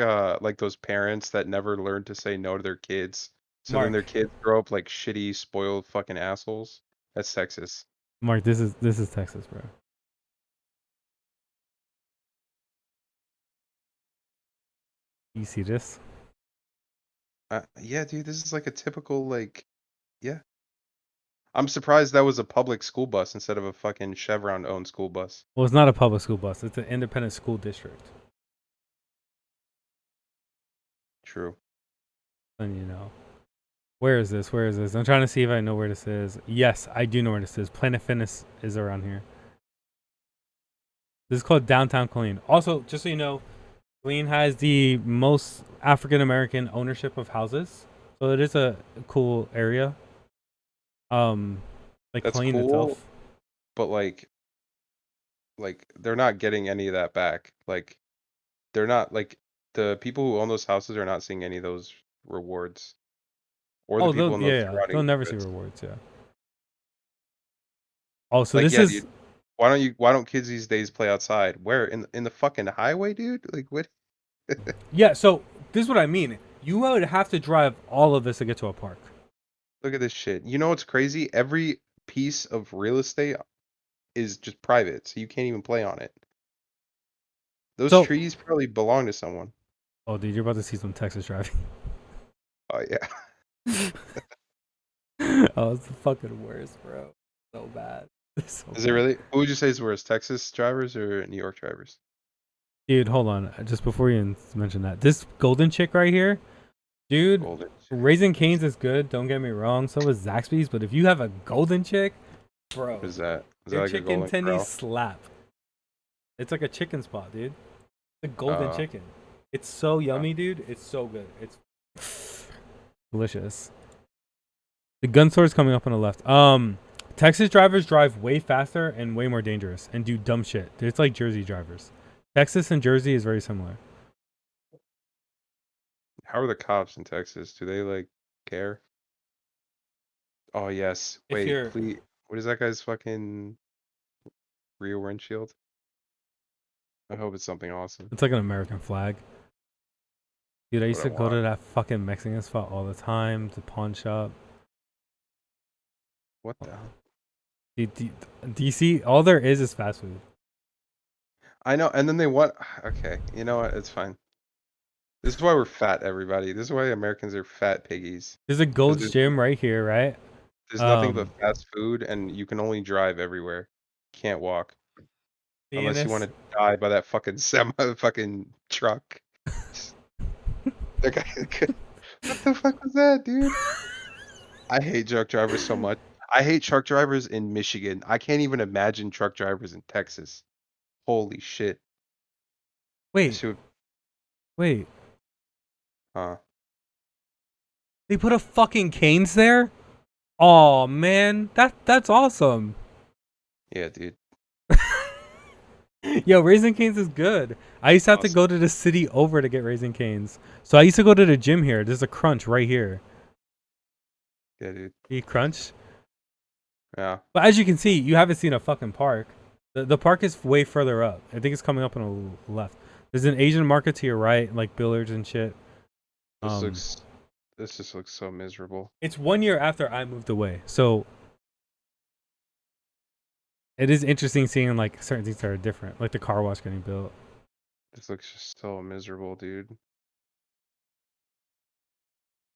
those parents that never learn to say no to their kids. So then Mark, their kids grow up like shitty, spoiled fucking assholes. That's Texas. Mark, this is Texas, bro. You see this? Yeah, dude, this is like a typical like Yeah. I'm surprised that was a public school bus instead of a fucking Chevron-owned school bus. Well, it's not a public school bus. It's an independent school district. True. And you know, where is this? Where is this? I'm trying to see if I know where this is. Yes, I do know where this is. Planet Fitness is around here. This is called Downtown Killeen. Also, just so you know, Killeen has the most African American ownership of houses, so it is a cool area. Like That's Killeen cool, itself. but like they're not getting any of that back. Like they're not like the people who own those houses are not seeing any of those rewards, or the Oh, people in those they'll surrounding never see neighborhoods. rewards. Yeah. Oh, so Like, this yeah, is dude. Why don't kids these days play outside? Where in the fucking highway, dude? Like what? yeah. So this is what I mean. You would have to drive all of this to get to a park. Look at this shit. You know what's crazy? Every piece of real estate is just private, so you can't even play on it. Those So, trees probably belong to someone. oh, dude, you're about to see some Texas driving. Oh yeah. Oh, it's the fucking worst, bro. So bad. It's so Is it bad. really? Who would you say is worse, Texas drivers or New York drivers? Dude, hold on. Just before you even mention that, this golden chick right here, dude, Golden. Raising Cane's is good. Don't get me wrong. So is Zaxby's. But if you have a golden chick, bro, What is that? Is that your like a chicken golden tendies corral? slap. It's like a chicken spot, dude. The golden Uh, chicken. It's so yummy, dude. It's so good. It's delicious. The gun store's coming up on the left. Texas drivers drive way faster and way more dangerous and do dumb shit. It's like Jersey drivers. Texas and Jersey is very similar. How are the cops in Texas? Do they like care? Oh yes. If Wait, you're please. What is that guy's fucking rear windshield? I hope it's something awesome. It's like an American flag. Dude, I used What to I go to want. that fucking Mexican spot all the time, the pawn shop. What the hell? Do you see? All there is fast food. I know, and then they want. Okay, you know what? It's fine. This is why we're fat, everybody. This is why Americans are fat piggies. There's a 'Cause Gold's Gym right here, right? there's nothing but fast food, and you can only drive everywhere. Can't walk unless you want Pianist. to die by that fucking semi fucking truck. That guy, what the fuck was that, dude? I hate truck drivers so much. I hate truck drivers in Michigan. I can't even imagine truck drivers in Texas. Holy shit. That Wait, shit would- wait. huh? They put a fucking Canes there? Oh man, that's awesome. Yeah, dude. Yo, Raising Canes is good. I used to have to Awesome. go to the city over to get Raising Canes. So I used to go to the gym here. There's a Crunch right here. Yeah, dude. Eat Crunch. Yeah. But as you can see, you haven't seen a fucking park. The park is way further up. I think it's coming up on the left. There's an Asian market to your right, like billiards and shit. This just looks so miserable. It's 1 year after I moved away, so it is interesting seeing like certain things that are different, like the car wash getting built. This looks just so miserable, dude.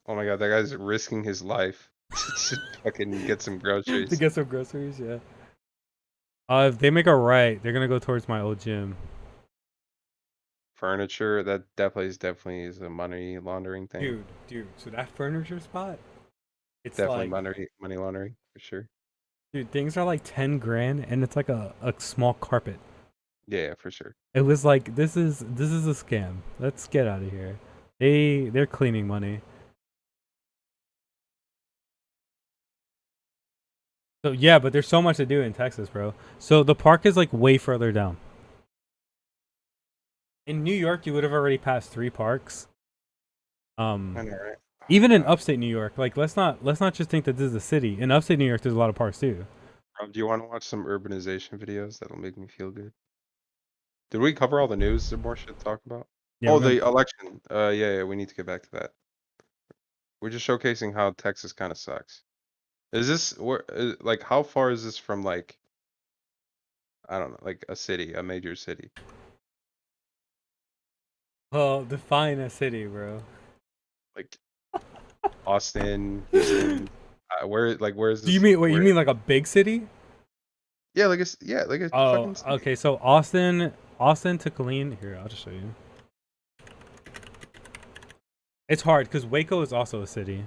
Oh my god, that guy's risking his life to fucking get some To groceries. get some groceries, yeah. If they make a right, they're gonna go towards my old gym. Furniture, that place definitely is a money laundering thing. Dude, so that furniture spot, it's Definitely like, money laundering for sure. dude, things are like 10 grand, and it's like a small carpet. Yeah, for sure. It was like this is a scam. Let's get out of here. They're cleaning money. So yeah, but there's so much to do in Texas, bro. So the park is like way further down. In New York, you would have already passed 3 parks. I know, right? Even in upstate New York, like let's not just think that this is a city. In upstate New York, there's a lot of parks too. Do you want to watch some urbanization videos? That'll make me feel good. Did we cover all the news? Is there more shit to talk about? Yeah, Oh, we're gonna- the election. Yeah, we need to get back to that. We're just showcasing how Texas kind of sucks. Is this like how far is this from like I don't know, like a city, a major city? Well, define a city, bro. Like Austin, Houston. Where is this? Do you mean wait? You where- mean like a big city? Yeah, like a Oh, fucking city. okay. So Austin to Killeen. Here, I'll just show you. It's hard because Waco is also a city.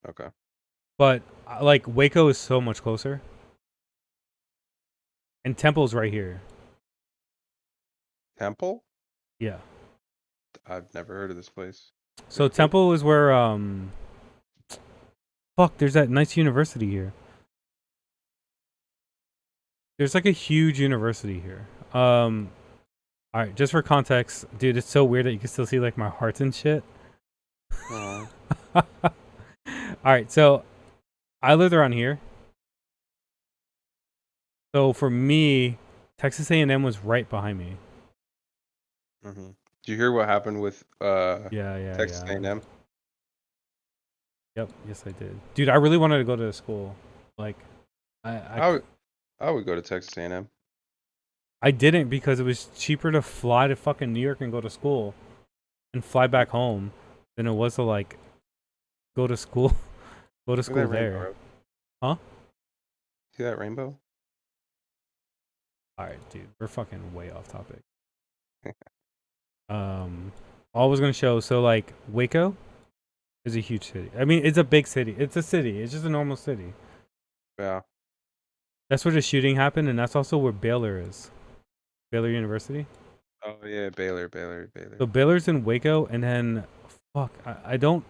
Okay. But like Waco is so much closer, and Temple's right here. Temple? Yeah. I've never heard of this place. So Temple is where fuck, there's that nice university here. There's like a huge university here. All right, just for context, dude, it's so weird that you can still see like my hearts and shit. Aw. All right, so I lived around here. So for me, Texas A&M was right behind me. Mm-hmm. Did you hear what happened with Yeah. Texas A&M? Yep, yes I did. Dude, I really wanted to go to the school. Like, I would go to Texas A&M. I didn't because it was cheaper to fly to fucking New York and go to school and fly back home than it was to like go to school Look at that rainbow, there. bro. Huh? See that rainbow? All right, dude, we're fucking way off topic. All I was gonna show, so like Waco is a huge city. I mean, it's a big city. It's a city. It's just a normal city. Yeah. That's where the shooting happened, and that's also where Baylor is. Baylor University. Oh yeah, Baylor. So Baylor's in Waco, and then fuck, I don't.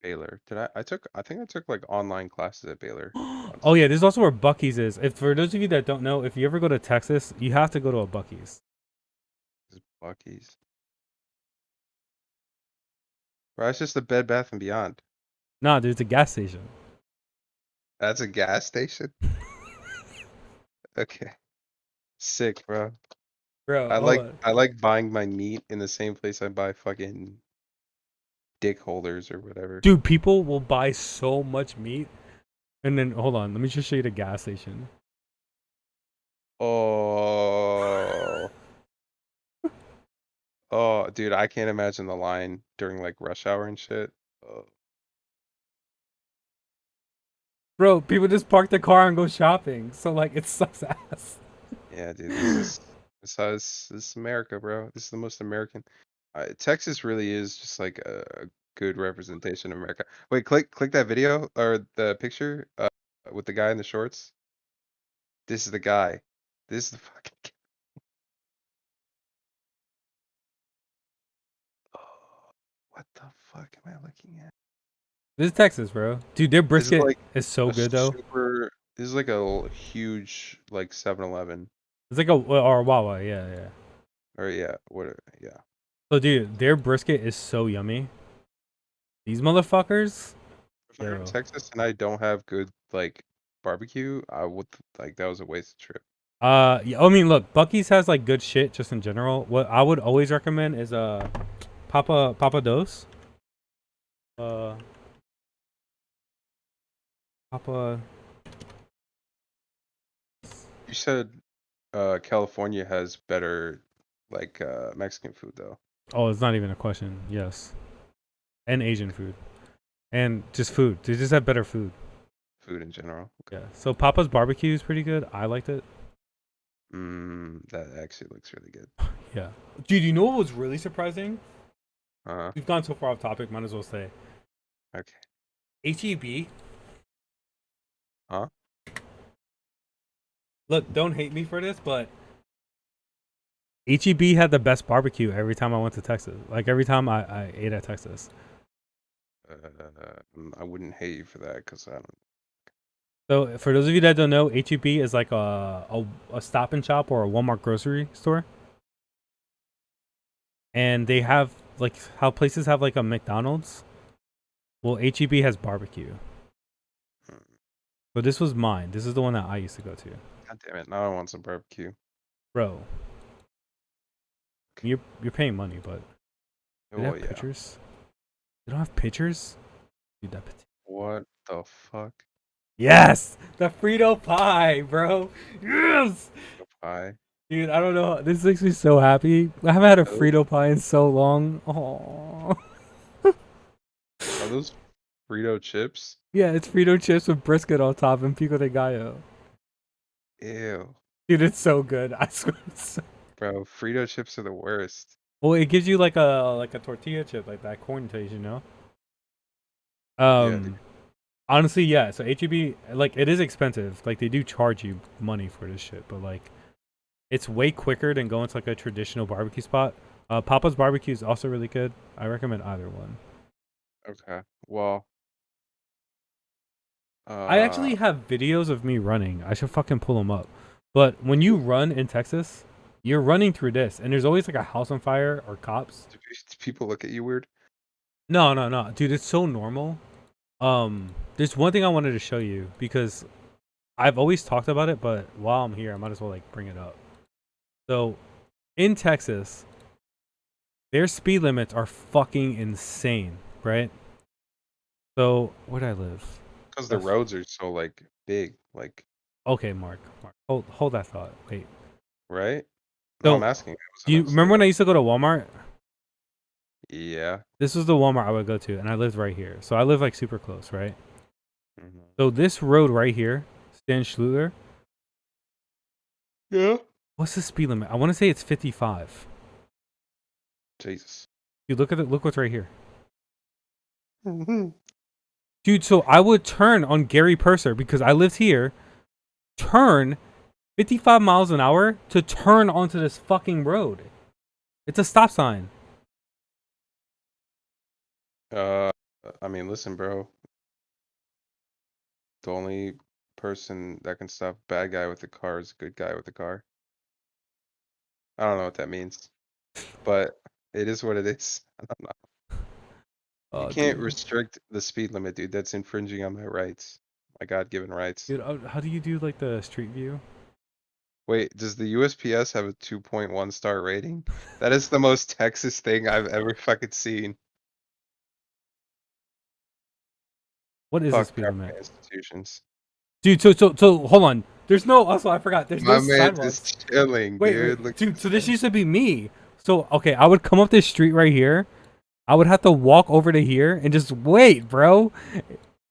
Baylor. I think I took like online classes at Baylor. Oh yeah, this is also where Buc-ee's is. If for those of you that don't know, if you ever go to Texas, you have to go to a Buc-ee's. This is Buc-ee's. Bro, it's just a Bed Bath and Beyond. Nah, dude, it's a gas station. That's a gas station? Okay. Sick, bro. Bro, I like buying my meat in the same place I buy fucking dick holders or whatever. dude, people will buy so much meat, and then hold on, let me just show you the gas station. Oh. Oh, dude, I can't imagine the line during like rush hour and shit. Oh. Bro, people just park the car and go shopping, so like it sucks ass. Yeah, dude, this is America, bro. This is the most American. Texas really is just like a good representation of America. Wait, click that video or the picture with the guy in the shorts. This is the guy. This is the fucking guy. Oh, what the fuck am I looking at? This is Texas, bro. Dude, their This is brisket like is so a good though. This is like a huge like 7-Eleven. It's like a or Wawa, yeah. Or yeah, yeah. So dude, their brisket is so yummy. These motherfuckers. If I'm in Yo. Texas and I don't have good like barbecue, I would like that was a wasted trip. Yeah, I mean, look, Buc-ee's has like good shit just in general. What I would always recommend is Papa Dos. Papa. You said California has better like Mexican food though. Oh, it's not even a question. Yes, and Asian food, and just food. They just have better food. Food in general. Yeah. So Papa's barbecue is pretty good. I liked it. That actually looks really good. Yeah. Dude, you know what was really surprising? Uh-huh. We've gone so far off topic. Might as well say. Okay. HEB. Huh? Look, don't hate me for this, but HEB had the best barbecue every time I went to Texas. Like every time I ate at Texas. I wouldn't hate you for that because I don't. So for those of you that don't know, HEB is like a Stop and Shop or a Walmart grocery store. And they have like how places have like a McDonald's. Well, HEB has barbecue. But this was mine. This is the one that I used to go to. God damn it! Now I want some barbecue. Bro. You're paying money, but do they Oh have yeah. pictures? They don't have pictures? Dude, that What the fuck? Yes! The Frito pie, bro. Yes! Pie. Dude, I don't know. This makes me so happy. I haven't had a Oh. Frito pie in so long. Oh. I Are those Frito chips? Yeah, it's Frito chips with brisket on top and pico de gallo. Ew. Dude, it's so good. I swear it's so... Bro, Frito chips are the worst. Well, it gives you like a tortilla chip, like that corn taste, you know? Yeah, dude. Honestly, yeah. So HEB, like, it is expensive. Like, they do charge you money for this shit, but like, it's way quicker than going to like a traditional barbecue spot. Papa's barbecue is also really good. I recommend either one. Okay. Well, I actually have videos of me running. I should fucking pull them up. But when you run in Texas, you're running through this, and there's always like a house on fire or cops. do people look at you weird? No, dude, it's so normal. There's one thing I wanted to show you because I've always talked about it, but while I'm here, I might as well like bring it up. So, in Texas, their speed limits are fucking insane, right? So, where do I live? Because the roads are so like big, like Okay, Mark, hold that thought. Wait. right? No, So, I'm asking. do you remember when I used to go to Walmart? Yeah. This was the Walmart I would go to, and I lived right here. So I live like super close, right? Mm-hmm. So this road right here, Stan Schluter. Yeah. What's the speed limit? I want to say it's 55. Jesus. Dude, look at it. Look what's right here. Mm-hmm. Dude, so I would turn on Gary Purser because I lived here. Turn 55 miles an hour to turn onto this fucking road. It's a stop sign. I mean, listen, bro. The only person that can stop a bad guy with a car is a good guy with a car. I don't know what that means, but it is what it is. I don't know. You Oh, can't dude. restrict the speed limit, dude. That's infringing on my rights, my God-given rights. Dude, how do you do like the street view? Wait, does the USPS have a 2.1 star rating? That is the most Texas thing I've ever fucking seen. What is the Fuck speed government limit? institutions. Dude, so hold on. There's no, also I forgot. There's no My man is sidewalks. chilling, Wait, dude. Look dude. at So this this used to be me. So okay, I would come up this street right here. I would have to walk over to here and just wait, bro.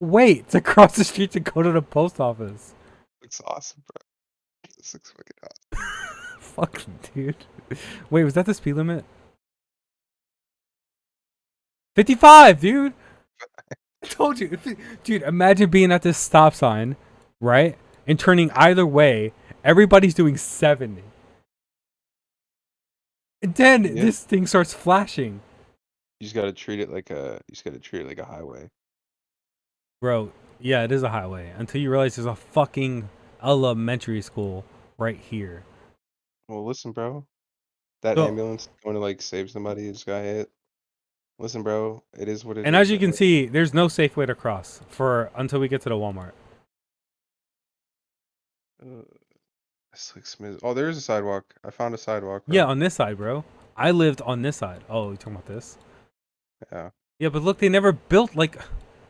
Wait to cross the street to go to the post office. looks awesome, bro. This looks fucking awesome. Fuck, dude. Wait, was that the speed limit? 55, dude. I told you, dude. Imagine being at this stop sign, right, and turning either way. Everybody's doing 70. And then Yeah. this thing starts flashing. You just gotta treat it like a highway. Bro, yeah, it is a highway. Until you realize there's a fucking elementary school right here. Well, listen, bro. That So, ambulance going to like save somebody who just got hit. Listen, bro. It is what it is. and as you man. can see, there's no safe way to cross for until we get to the Walmart. This looks oh, there is a sidewalk. I found a sidewalk, bro. Yeah, on this side, bro. I lived on this side. Oh, you talking about this? Yeah. Yeah, but look, they never built like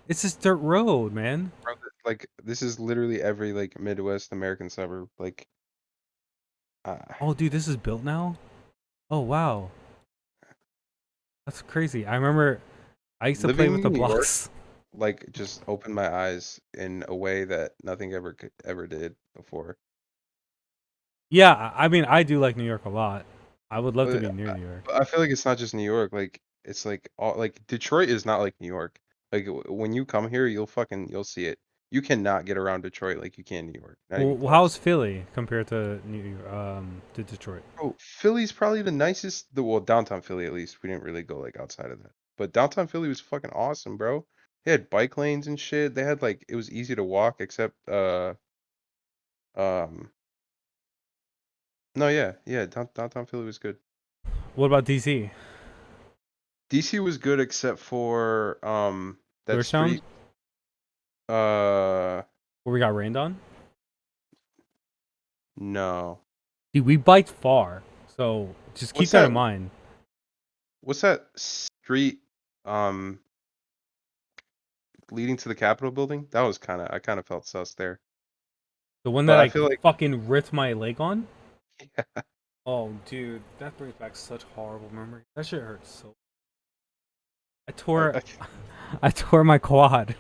it's this dirt road, man. Bro, like this is literally every like Midwest American suburb. Like, Oh, dude, this is built now? Oh, wow. That's crazy. I remember I used to play living with the in New York, blocks. like just opened my eyes in a way that nothing ever did before. Yeah, I mean, I do like New York a lot. I would love to But be near New York. I feel like it's not just New York. Like it's like all like Detroit is not like New York. Like when you come here, you'll see it. You cannot get around Detroit like you can New York. Not even Well, how's close. Philly compared to to Detroit? Bro, Philly's probably the nicest. Well, downtown Philly at least. We didn't really go like outside of that. But downtown Philly was fucking awesome, bro. They had bike lanes and shit. They had like it was easy to walk except um no, yeah, downtown Philly was good. What about DC? DC was good except for that Georgetown, street uh where we got rained on? no. Dude, we biked far, so just keep What's that that in mind. what's that street um leading to the Capitol building? That was I kind of felt sus there. The one that But I I feel like fucking ripped my leg on? yeah, Oh, dude, that brings back such horrible memories. That shit hurts so. I tore. I, I tore my quad.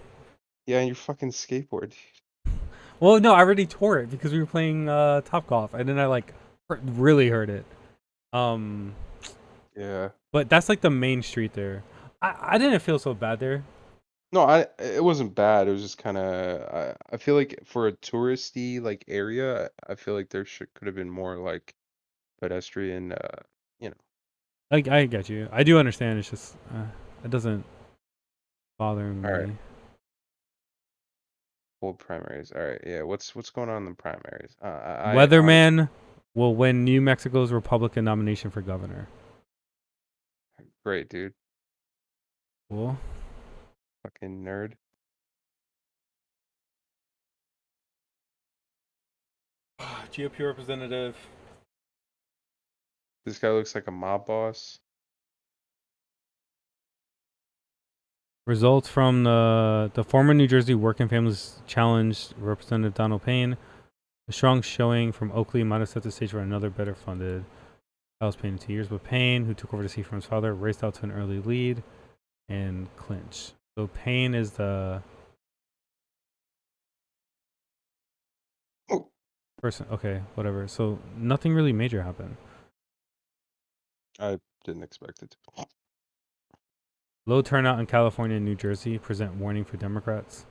Yeah, and your fucking skateboard. Well, no, I already tore it because we were playing Top Golf, and then I like really hurt it. Yeah. But that's like the main street there. I didn't feel so bad there. No, it wasn't bad. It was just kind of I feel like for a touristy like area, I feel like there could have been more like pedestrian you know. I get you. I do understand. It's just it doesn't bother All right. me. Old primaries. All right. Yeah, what's going on in the primaries? I honestly Weatherman will win New Mexico's Republican nomination for governor. great, dude. Cool. Fucking nerd. GOP representative. This guy looks like a mob boss. Results from the former New Jersey Working Families Challenge, Representative Donald Payne. A strong showing from Oakley might have set the stage for another better funded House Payne in 2 years, but Payne, who took over the seat from his father, raced out to an early lead and clinched. So Payne is the Oh. person. Okay, whatever. So nothing really major happened. I didn't expect it to. Low turnout in California and New Jersey present warning for Democrats.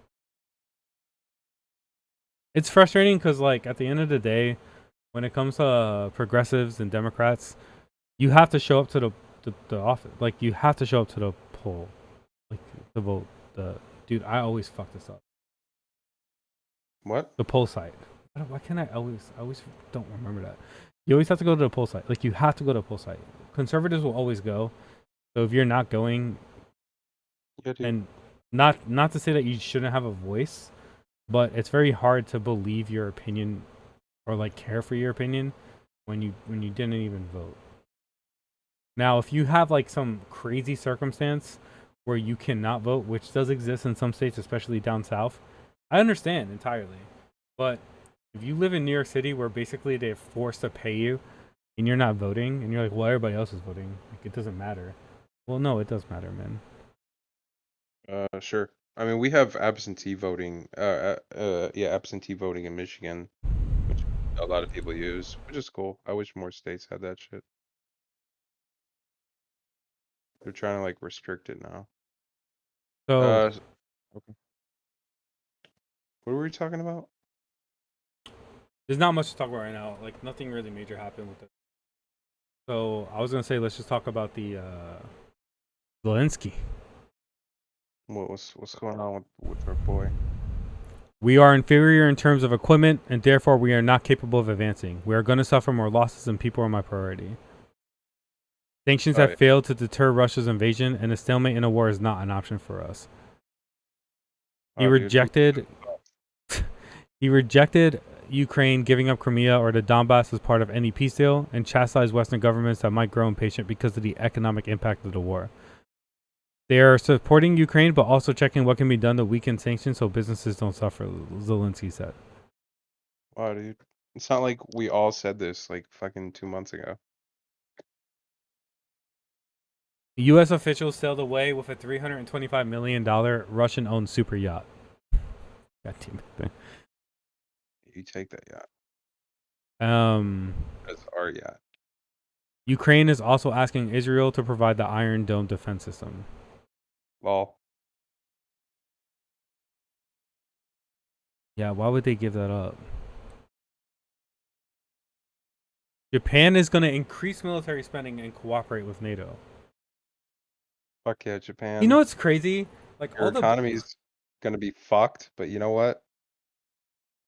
It's frustrating because, like, at the end of the day, when it comes to progressives and Democrats, you have to show up to the office. Like, you have to show up to the poll, like, to vote. Dude, I always fuck this up. What? The poll site. Why can't I always don't remember that. You always have to go to the poll site. Like, you have to go to the poll site. Conservatives will always go. So if you're not going, Yeah, dude. and not to say that you shouldn't have a voice, but it's very hard to believe your opinion or like care for your opinion when you didn't even vote. Now, if you have like some crazy circumstance where you cannot vote, which does exist in some states, especially down south, I understand entirely. But if you live in New York City where basically they're forced to pay you and you're not voting and you're like, well, everybody else is voting, like, it doesn't matter. Well, no, it does matter, man. Sure. I mean, we have absentee voting. Yeah, absentee voting in Michigan, which a lot of people use, which is cool. I wish more states had that shit. They're trying to like restrict it now. So Okay. What were we talking about? there's not much to talk about right now. Like, nothing really major happened with it. So I was gonna say, let's just talk about the Zelensky. What's going on with our boy? We are inferior in terms of equipment, and therefore we are not capable of advancing. We are going to suffer more losses, and people are my priority. Sanctions have failed to deter Russia's invasion, and a stalemate in a war is not an option for us. He rejected Ukraine giving up Crimea or the Donbas as part of any peace deal, and chastised Western governments that might grow impatient because of the economic impact of the war. They are supporting Ukraine, but also checking what can be done to weaken sanctions so businesses don't suffer, Zelensky said. Wow, dude. It's not like we all said this like fucking 2 months ago. U.S. officials sailed away with a $325 million Russian-owned super yacht. God damn it. You take that yacht. That's our yacht. Ukraine is also asking Israel to provide the Iron Dome defense system. Lol. Yeah, why would they give that up? Japan is going to increase military spending and cooperate with NATO. Fuck yeah, Japan. You know what's crazy? Like, your economy's gonna be fucked, but you know what?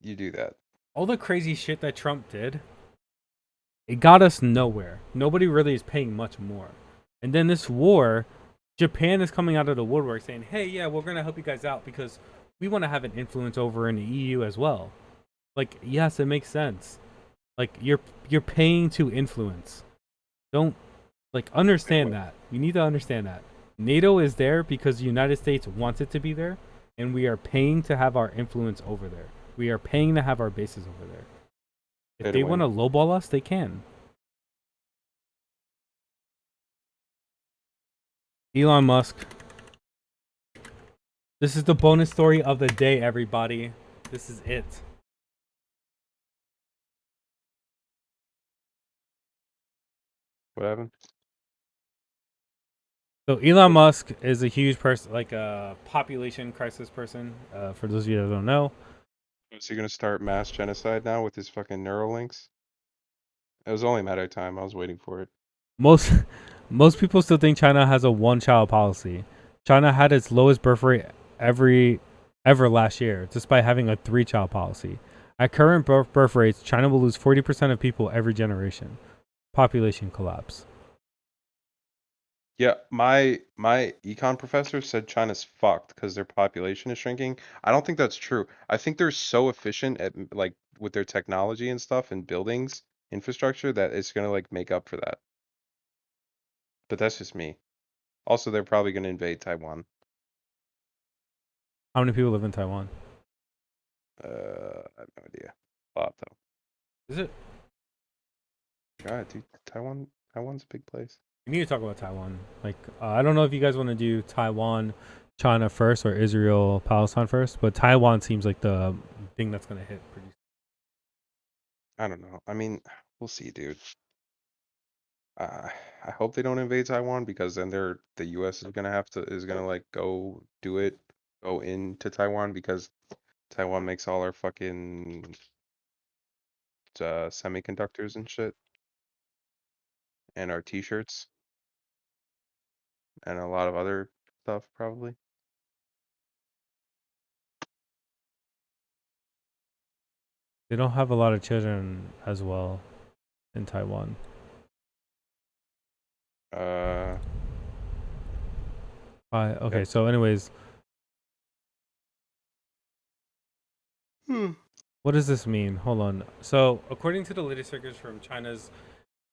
You do that. All the crazy shit that Trump did, it got us nowhere. Nobody really is paying much more. And then this war, Japan is coming out of the woodwork saying, hey, yeah, we're going to help you guys out because we want to have an influence over in the EU as well. Like, yes, it makes sense. Like, you're paying to influence. Don't, like, understand that. You need to understand that. NATO is there because the United States wants it to be there, and we are paying to have our influence over there. We are paying to have our bases over there. If they want to lowball us, they can. Elon Musk This is the bonus story of the day, everybody. This is it. What happened? So Elon Musk is a huge person, like a population crisis person. For those of you that don't know, Is he gonna start mass genocide now with his fucking Neuralinks? It was only a matter of time. I was waiting for it. most most people still think China has a one-child policy. China had its lowest birth rate ever last year, despite having a three-child policy. At current birth rates, China will lose 40% of people every generation. Population collapse. Yeah, my econ professor said China's fucked because their population is shrinking. I don't think that's true. I think they're so efficient at like with their technology and stuff and buildings, infrastructure that it's gonna like make up for that. But that's just me. Also, they're probably gonna invade Taiwan. How many people live in Taiwan? I have no idea. A lot though. Is it? God, dude, Taiwan's a big place. We need to talk about Taiwan. Like, I don't know if you guys want to do Taiwan, China first, or Israel, Palestine first, but Taiwan seems like the thing that's gonna hit pretty. I don't know. I mean, we'll see, dude. I hope they don't invade Taiwan because then the U.S. is gonna like go do it, go into Taiwan because Taiwan makes all our fucking semiconductors and shit, and our t-shirts, and a lot of other stuff probably. They don't have a lot of children as well in Taiwan. Uh, Okay, yeah. so anyways, what does this mean? Hold on. So according to the latest figures from China's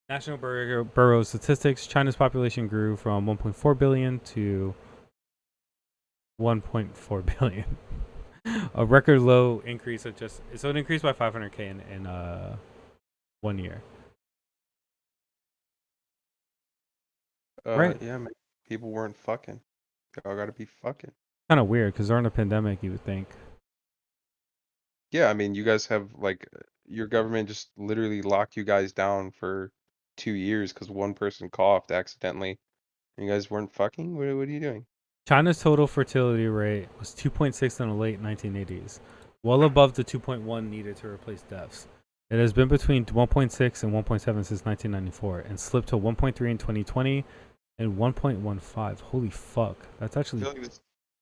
National Bureau of Statistics, China's population grew from 1.4 billion to 1.4 billion. A record low increase of it increased by 500k in 1 year. Right? Yeah, man. People weren't fucking. Y'all gotta be fucking. Kind of weird because during a pandemic, you would think. Yeah, I mean, you guys have like your government just literally locked you guys down for 2 years because one person coughed accidentally. And you guys weren't fucking? What are you doing? China's total fertility rate was 2.6 in the late 1980s, well above the 2.1 needed to replace deaths. It has been between 1.6 and 1.7 since 1994 and slipped to 1.3 in 2020 and 1.15. Holy fuck. That's I actually. feel like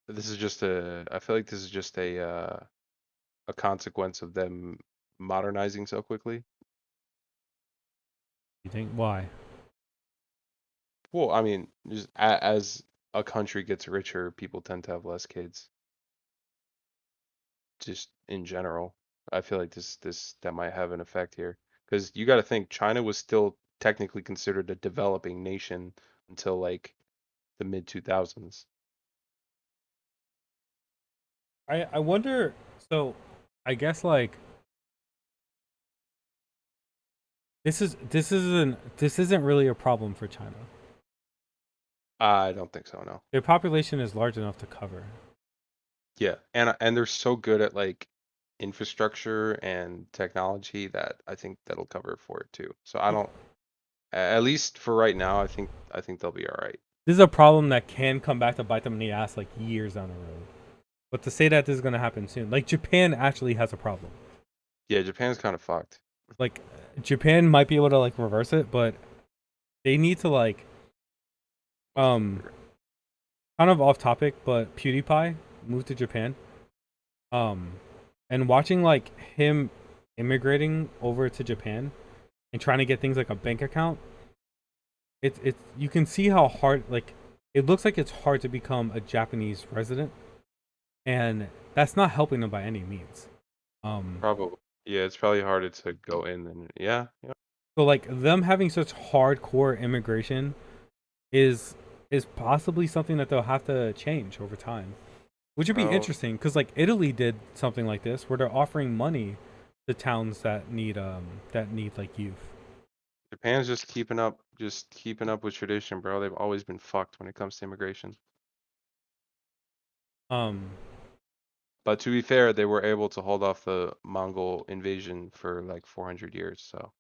this is just a I feel like this is just a consequence of them modernizing so quickly. You think? Why? Well, I mean, just as a country gets richer, people tend to have less kids. Just in general, I feel like that might have an effect here because you got to think China was still technically considered a developing nation until like the mid 2000s. I wonder. So, I guess like this isn't really a problem for China. I don't think so, no. Their population is large enough to cover. Yeah, and they're so good at like infrastructure and technology that I think that'll cover for it too. So I don't, at least for right now, I think they'll be all right. This is a problem that can come back to bite them in the ass like years down the road. But to say that this is gonna happen soon, like Japan actually has a problem. Yeah, Japan's kind of fucked. Like Japan might be able to like reverse it, but they need to like um kind of off topic, but PewDiePie moved to Japan. Um and watching like him immigrating over to Japan and trying to get things like a bank account, it's you can see how hard like it looks like it's hard to become a Japanese resident, and that's not helping them by any means. Um Probably. Yeah, it's probably harder to go in than yeah, yeah. so like them having such hardcore immigration is possibly something that they'll have to change over time, which would be Well, interesting because like Italy did something like this where they're offering money to towns that need like youth. Japan's just keeping up with tradition, bro. They've always been fucked when it comes to immigration. But to be fair, they were able to hold off the Mongol invasion for like 400 years, so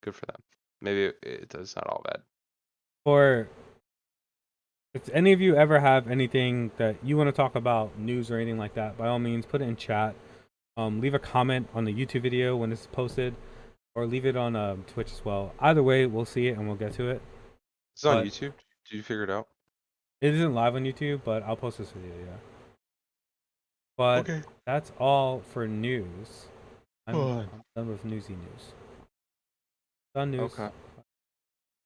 good for them. Maybe it's not all bad. Or if any of you ever have anything that you want to talk about, news or anything like that, by all means, put it in chat. Leave a comment on the YouTube video when it's posted, or leave it on Twitch as well. Either way, we'll see it and we'll get to it. It's on But YouTube. Did you figure it out? it isn't live on YouTube, but I'll post this video, yeah. But Okay. that's all for news. I'm done with newsy news. Done news. Okay.